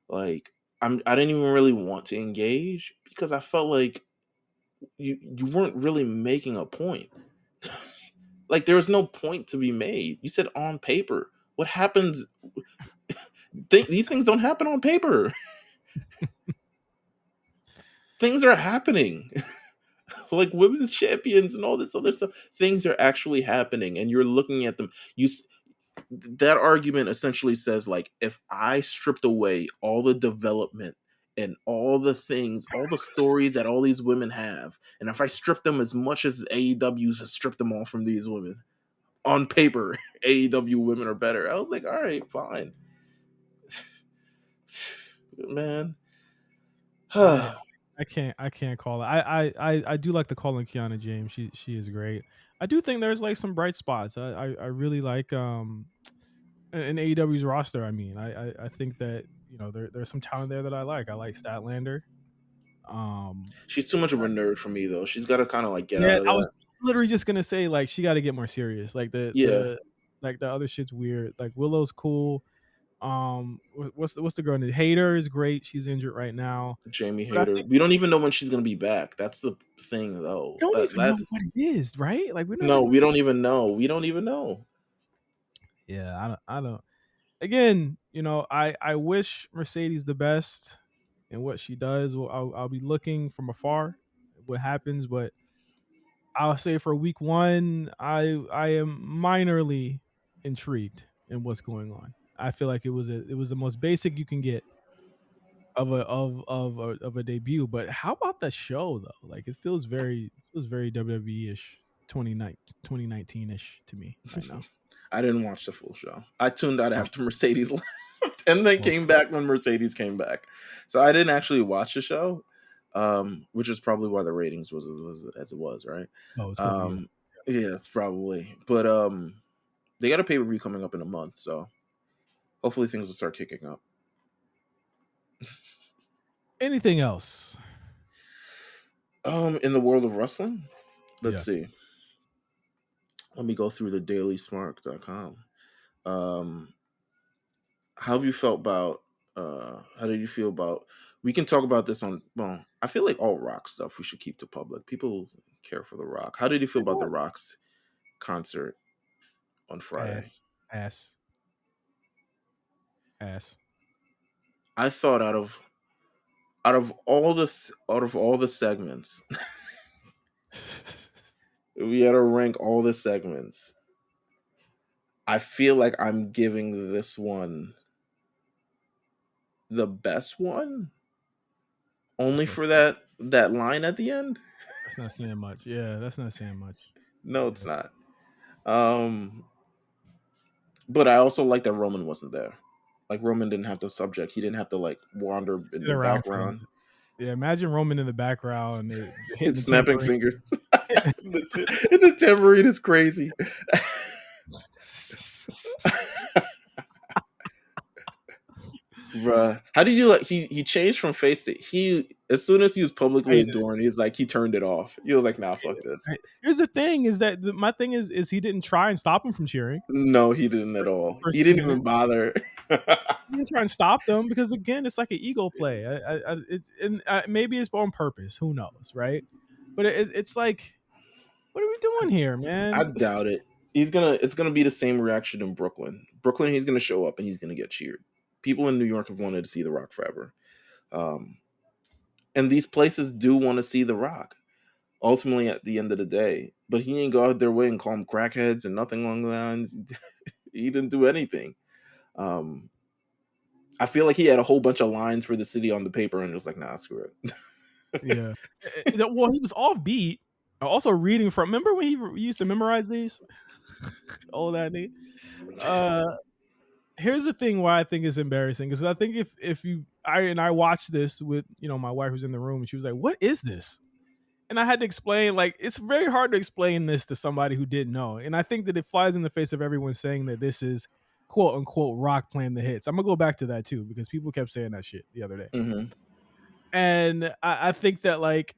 like I didn't even really want to engage because I felt like you weren't really making a point. Like there was no point to be made. You said on paper. What happens? These things don't happen on paper. Things are happening. Like women's champions and all this other stuff. Things are actually happening, and you're looking at them. That argument essentially says like if I stripped away all the development and all the things, all the stories that all these women have, and if I stripped them as much as AEW's has stripped them all from these women, on paper, AEW women are better. I was like, all right, fine, man. I I can't call it. I do like the calling Kiana James. She is great. I do think there's like some bright spots. I really like in AEW's roster. I mean, I think that there's some talent there that I like. I like Statlander. Um, She's too much of a nerd for me though. She's got to kind of like get yeah, out of I was that. literally just gonna say like she got to get more serious. Like Yeah, the other shit's weird. Like Willow's cool. What's the girl name? Hater is great. She's injured right now, Jamie but I Hayter. think We don't even know when she's gonna be back. That's the thing though. we don't That even know that what it is, right? Like we don't no, even we know. don't even know. We don't even know. Yeah, I don't. Again, I wish Mercedes the best in what she does. Well, I'll be looking from afar what happens, but I'll say for week one, I am minorly intrigued in what's going on. I feel like it was the most basic you can get of a debut. But how about the show though? Like it feels very WWE ish 2019 ish to me right now. I didn't watch the full show. I tuned out after Mercedes left and then Oh, came back when Mercedes came back. So I didn't actually watch the show, which is probably why the ratings was as it was, right? oh, it's because of you. Um, yeah, it's probably. But they got a pay per view coming up in a month, so hopefully things will start kicking up. Anything else? In the world of wrestling, let's Yeah. see. Let me go through the dailysmark.com. Um, how have you felt about how did you feel about we can talk about this on well, I feel like all rock stuff we should keep to public. People care for the rock. How did you feel You know about the what? rock's concert on Friday? Ass, ass, ass. I thought out of all the segments, we had to rank all the segments, I feel like I'm giving this one the best one, only That's not for that line at the end. that's not saying much. Yeah, that's not saying much. No, it's Yeah. not. Um, but I also like that Roman wasn't there. Like Roman didn't have to subject. He didn't have to like wander in Sit the around for background. yeah, imagine Roman in the background hitting It's the snapping tambourine. fingers. The tambourine is crazy. Bruh. How did you like he changed from face to he as soon as he was I publicly hated it. adoring, he's like he turned it off. He was like, nah, fuck this. Here's the thing: is that my thing is he didn't try and stop him from cheering No, he didn't at the all. first He two didn't even minutes. bother. He didn't try and stop them because again, it's like an ego play. Maybe it's on purpose. Who knows, right? But it's like, what are we doing here, I man? doubt it. It's gonna be the same reaction in Brooklyn. Brooklyn, he's gonna show up and he's gonna get cheered. People in New York have wanted to see The Rock forever. Um, and these places do want to see The Rock. Ultimately, at the end of the day, but he ain't go out their way and call them crackheads and nothing along the lines. He didn't do anything. Um, I feel like he had a whole bunch of lines for the city on the paper and was like, nah, screw it. Yeah. Well, he was off beat. Also reading from. Remember when he used to memorize these? All that. Uh, Here's the thing why I think it's embarrassing because I think if you I watched this with my wife who's in the room and she was like, "What is this?" And I had to explain, like, it's very hard to explain this to somebody who didn't know. And I think that it flies in the face of everyone saying that this is quote unquote Rock playing the hits. I'm gonna go back to that too because people kept saying that shit the other day. Mm-hmm. And I think that like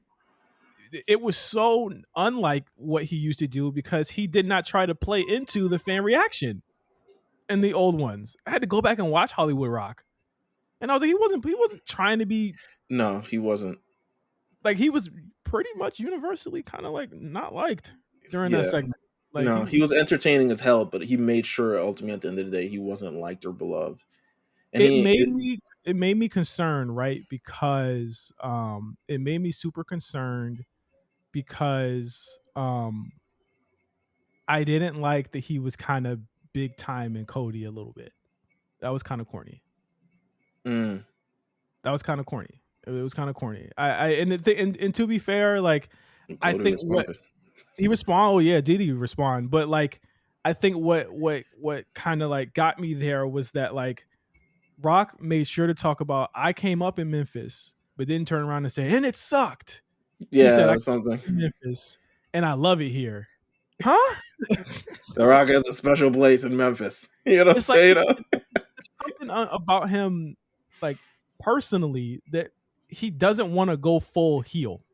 it was so unlike what he used to do because he did not try to play into the fan reaction in the old ones. I had to go back and watch Hollywood Rock. And I was like, he wasn't trying to be No, he wasn't. like he was pretty much universally kind of like not liked during that Yeah. segment. Like No, he he was entertaining as hell, but he made sure ultimately at the end of the day he wasn't liked or beloved. And it he made it, me it made me concerned, right? Because it made me super concerned because I didn't like that he was kind of big time in Cody a little bit. That was kind of corny. mm, That was kind of corny. It was kind of corny. And to be fair, like I Cody think what responded. he respond. Oh yeah, did he respond? But like I think what kind of like got me there was that like Rock made sure to talk about I came up in Memphis, but didn't turn around and say, and it sucked. He said I Yeah, came something. up in Memphis and I love it here. Huh? The Rock has a special place in Memphis. You know what I'm It's like saying? there's something about him, like personally, that he doesn't want to go full heel.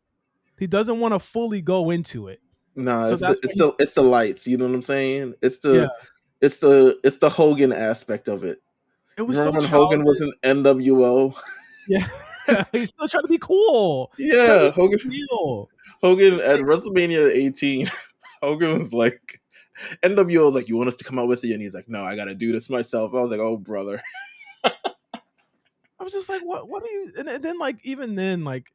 He doesn't want to fully go into it. No, So that's why it's the lights. You know what I'm saying? yeah, It's the Hogan aspect of it. it You was so remember when Hogan was childish. in NWO? Yeah, he's still trying to be cool, trying to Yeah, be real. Hogan Just at like WrestleMania 18. Hogan was like, NWO was like, "You want us to come out with you?" And he's like, "No, I got to do this myself." I was like, "Oh, brother." I was just like, what are you? And then like even then like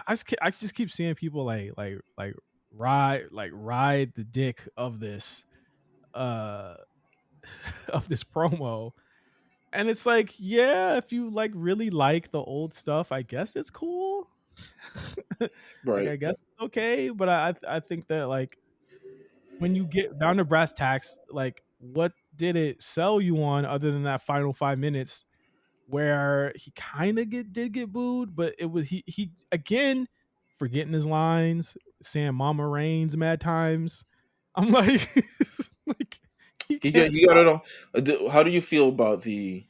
I just keep seeing people ride the dick of this uh of this promo. And it's like, yeah, if you like really like the old stuff, I guess it's cool. Like Right. I guess it's okay, but I think that like when you get down to brass tacks, like what did it sell you on other than that final 5 minutes where he kind of did get booed, but it was he again forgetting his lines, saying "Mama Rains" mad times. I'm like, like he can't You got stop. it all. How do you feel about the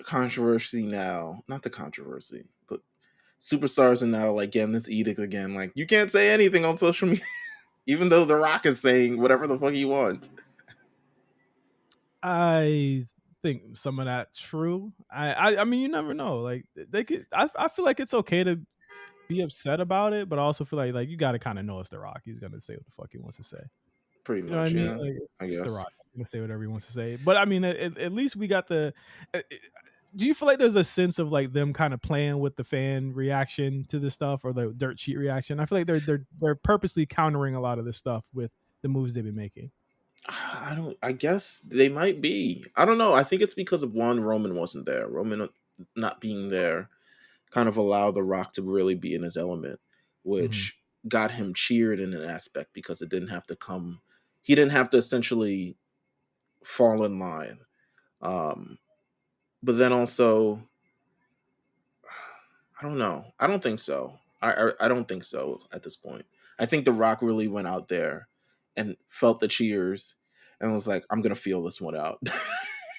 controversy now? Not the controversy, but superstars are now like getting this edict again. Like you can't say anything on social media, even though The Rock is saying whatever the fuck he wants. I think some of that true. I mean, you never know. Like they could. I feel like it's okay to be upset about it, but I also feel like you got to kind of know it's The Rock. He's gonna say what the fuck he wants to say. Pretty You know what I much, mean? yeah. Like I it's The guess. Rock. He's gonna say whatever he wants to say. But I mean, at least we got the. do you feel like there's a sense of like them kind of playing with the fan reaction to this stuff or the dirt sheet reaction? I feel like they're purposely countering a lot of this stuff with the moves they've been making. I don't. I guess they might be. I don't know. I think it's because of one, Roman wasn't there. Roman not being there kind of allowed The Rock to really be in his element, Mhm. which got him cheered in an aspect because it didn't have to come. He didn't have to essentially fall in line. Um, but then also, I don't know. I don't think so. I don't think so at this point. I think The Rock really went out there and felt the cheers and was like, "I'm gonna feel this one out."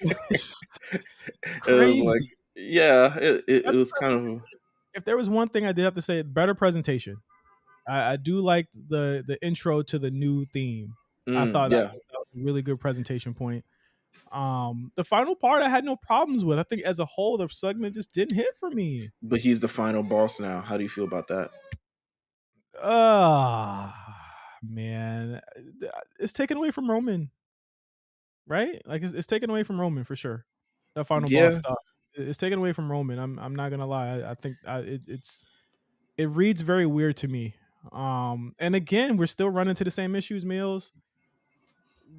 It was like, Crazy. yeah, it Better was kind presentation. of If there was one thing I did have to say, better presentation. I do like the intro to the new theme. I thought yeah. that was a really good presentation point. The final part I had no problems with. I think as a whole, the segment just didn't hit for me. But he's the final boss now. How do you feel about that? Man, it's taken away from Roman, right? Like it's taken away from Roman for sure. That final boss Yeah, stuff, it's taken away from Roman. I'm not gonna lie. I think it reads very weird to me. And again, we're still running to the same issues, Meelz.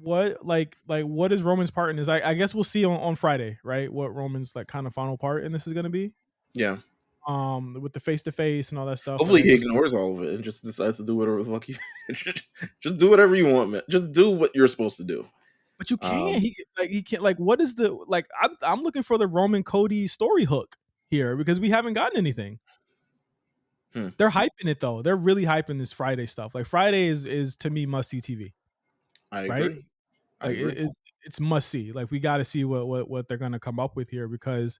What like what is Roman's part in this? I guess we'll see on Friday, right? What Roman's like kind of final part in this is gonna be. yeah. With the face to face and all that stuff. Like Hopefully I he guess, ignores all of it and just decides to do whatever the fuck he just do whatever you want, man. Just do what you're supposed to do. but you can't. Um, He can't. Like, what is the like? I'm looking for the Roman Cody story hook here because we haven't gotten anything. hmm, They're hyping it though. They're really hyping this Friday stuff. Like Friday is to me must see TV, I right? agree. I Like agree. it's must see. Like we got to see what they're gonna come up with here because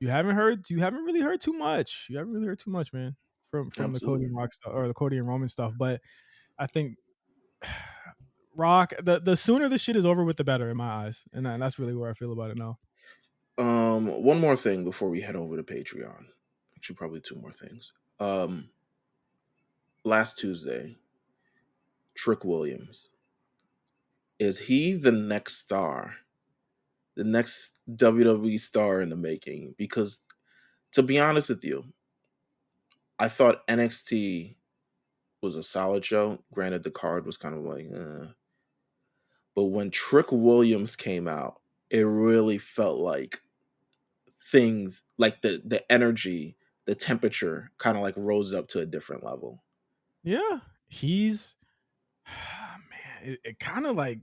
you haven't really heard too much. You haven't really heard too much, man, from the Cody Absolutely. and Rock stuff or the Cody and Roman stuff. But I think Rock the sooner this shit is over with, the better in my eyes, and that's really where I feel about it now. One more thing before we head over to Patreon. Actually, probably two more things. Last Tuesday, Trick Williams. Is he the next star? The next WWE star in the making? Because to be honest with you, I thought NXT was a solid show. Granted, the card was kind of like, but when Trick Williams came out, it really felt like things like the energy, the temperature kind of like rose up to a different level. Yeah, he's man. It kind of like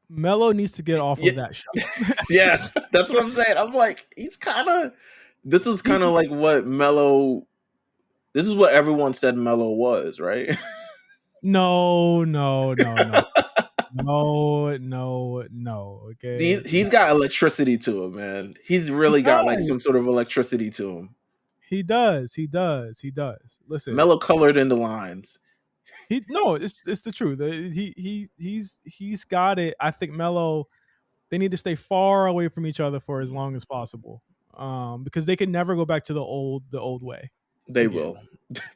Mello needs to get off Yeah, of that show. yeah, that's what I'm saying. I'm like, he's kind of. This is he kind of like what Mello. This is what everyone said Mello was, right? no no no no no no no. Okay, He's got electricity to him, man. He's he really got like some does. sort of electricity to him. He does. He does. He does. Listen, Mellow colored in the lines. he no. It's the truth. He's got it. I think Mello. They need to stay far away from each other for as long as possible. Because they can never go back to the old way They again. will.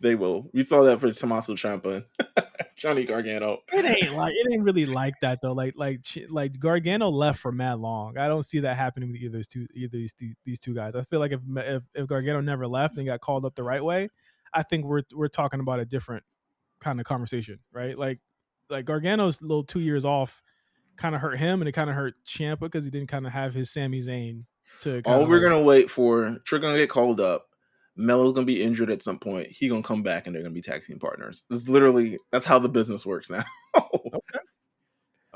They will. We saw that for Tommaso Ciampa and Johnny Gargano. It ain't really like that though. Like Gargano left for mad long. I don't see that happening with either these two guys. I feel like if Gargano never left and got called up the right way, I think we're talking about a different kind of conversation, right? Like Gargano's little 2 years off kind of hurt him and it kind of hurt Ciampa because he didn't kind of have his Sami Zayn to kind All of we're like. gonna wait for, Trick gonna get called up. Melo's gonna be injured at some point. He gonna come back and they're gonna be tag team partners. This is literally that's how the business works now. Okay.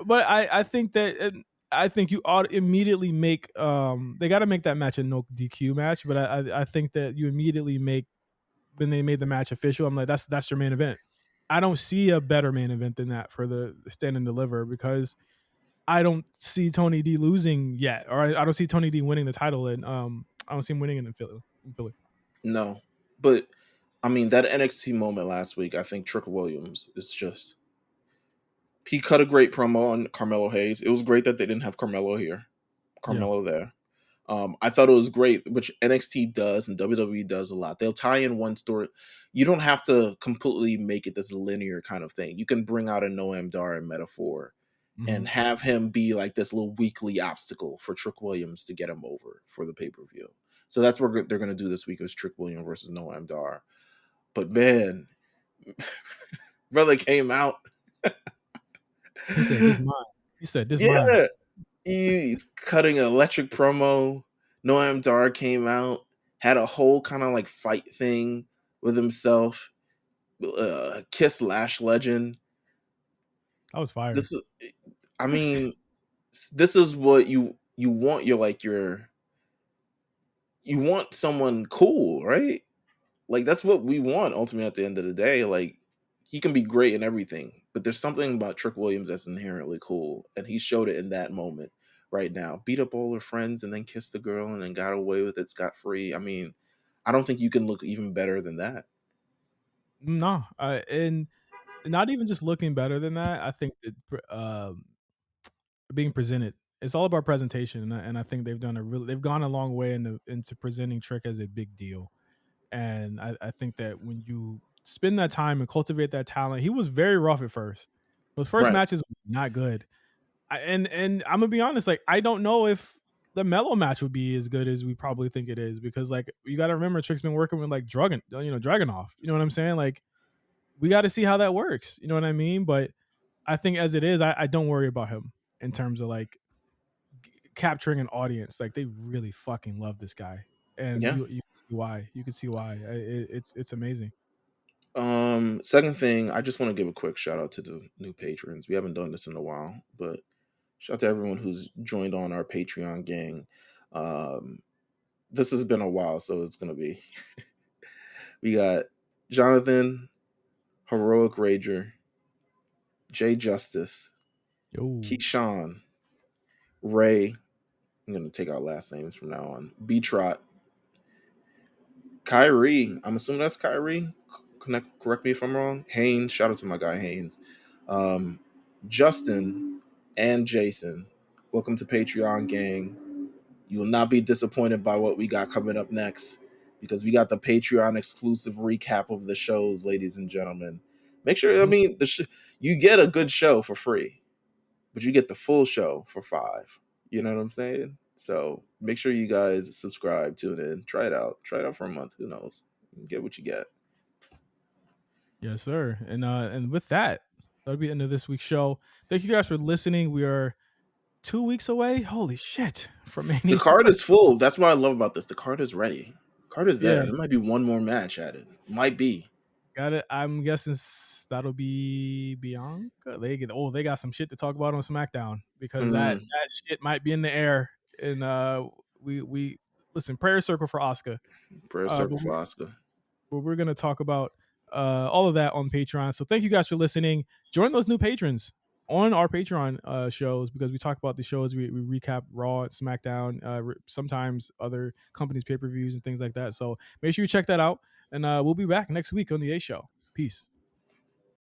But I think that I think you ought to immediately make they got to make that match a no DQ match. But I think that you immediately make when they made the match official. I'm like that's your main event. I don't see a better main event than that for the stand and deliver because I don't see Tony D losing yet, or I don't see Tony D winning the title, and I don't see him winning it in Philly. No, but I mean that NXT moment last week. I think Trick Williams is just he cut a great promo on Carmelo Hayes. It was great that they didn't have Carmelo here, Yeah, Carmelo there. I thought it was great, which NXT does and WWE does a lot. They'll tie in one story. You don't have to completely make it this linear kind of thing. You can bring out a Noam Dar and metaphor and Mhm. have him be like this little weekly obstacle for Trick Williams to get him over for the pay per view. So that's what they're going to do this week is Trick Williams versus Noam Dar. But man, brother came out. He said, "This mine." He said, "This mine." Yeah, he's cutting an electric promo. Noam Dar came out, had a whole kind of like fight thing with himself. Kiss Lash Legend. I was fire. This is, I mean, this is what you want. You're like you want someone cool, right? Like that's what we want ultimately at the end of the day. Like he can be great in everything, but there's something about Trick Williams that's inherently cool, and he showed it in that moment right now. Beat up all her friends and then kissed the girl and then got away with it scot free. I mean, I don't think you can look even better than that. No, and not even just looking better than that. I think that being presented. It's all about presentation, and I think they've gone a long way into presenting Trick as a big deal. And I think that when you spend that time and cultivate that talent, he was very rough at first. Those first Right. matches were not good. And I'm gonna be honest, like I don't know if the Mellow match would be as good as we probably think it is because like you got to remember Trick's been working with like Dragunov. You know what I'm saying? Like we got to see how that works. You know what I mean? But I think as it is, I don't worry about him in terms of like capturing an audience. Like they really fucking love this guy, and Yeah. you can see why. You can see why. It's amazing. Second thing, I just want to give a quick shout out to the new patrons. We haven't done this in a while, but shout out to everyone who's joined on our Patreon gang. Um, this has been a while, so it's gonna be. We got Jonathan, Heroic Rager, Jay Justice, Yo, Keyshawn, Ray. I'm gonna take out last names from now on. B Trot, Kyrie. I'm assuming that's Kyrie. Correct me if I'm wrong. Haynes. Shout out to my guy Haynes. Um, Justin and Jason. Welcome to Patreon gang. You will not be disappointed by what we got coming up next because we got the Patreon exclusive recap of the shows, ladies and gentlemen. Make sure, I Mhm. mean, you get a good show for free, but you get the full show for $5. You know what I'm saying? So make sure you guys subscribe, tune in, try it out. Try it out for a month. Who knows? You get what you get. Yes, sir. And with that, that'll be the end of this week's show. Thank you guys for listening. We are 2 weeks away. Holy shit. From The Mania. card is full. That's what I love about this. The card is ready. Card is Yeah, there. There might be one more match added. Might be. got it. I'm guessing that'll be Bianca. They got some shit to talk about on SmackDown because Mm, that shit might be in the air. And we listen, prayer circle for Oscar. prayer Uh circle but for Oscar. we're gonna talk about all of that on Patreon. So thank you guys for listening. Join those new patrons on our Patreon shows because we talk about the shows. We recap Raw, SmackDown, sometimes other companies' pay per views and things like that. So make sure you check that out. And we'll be back next week on the A Show. Peace.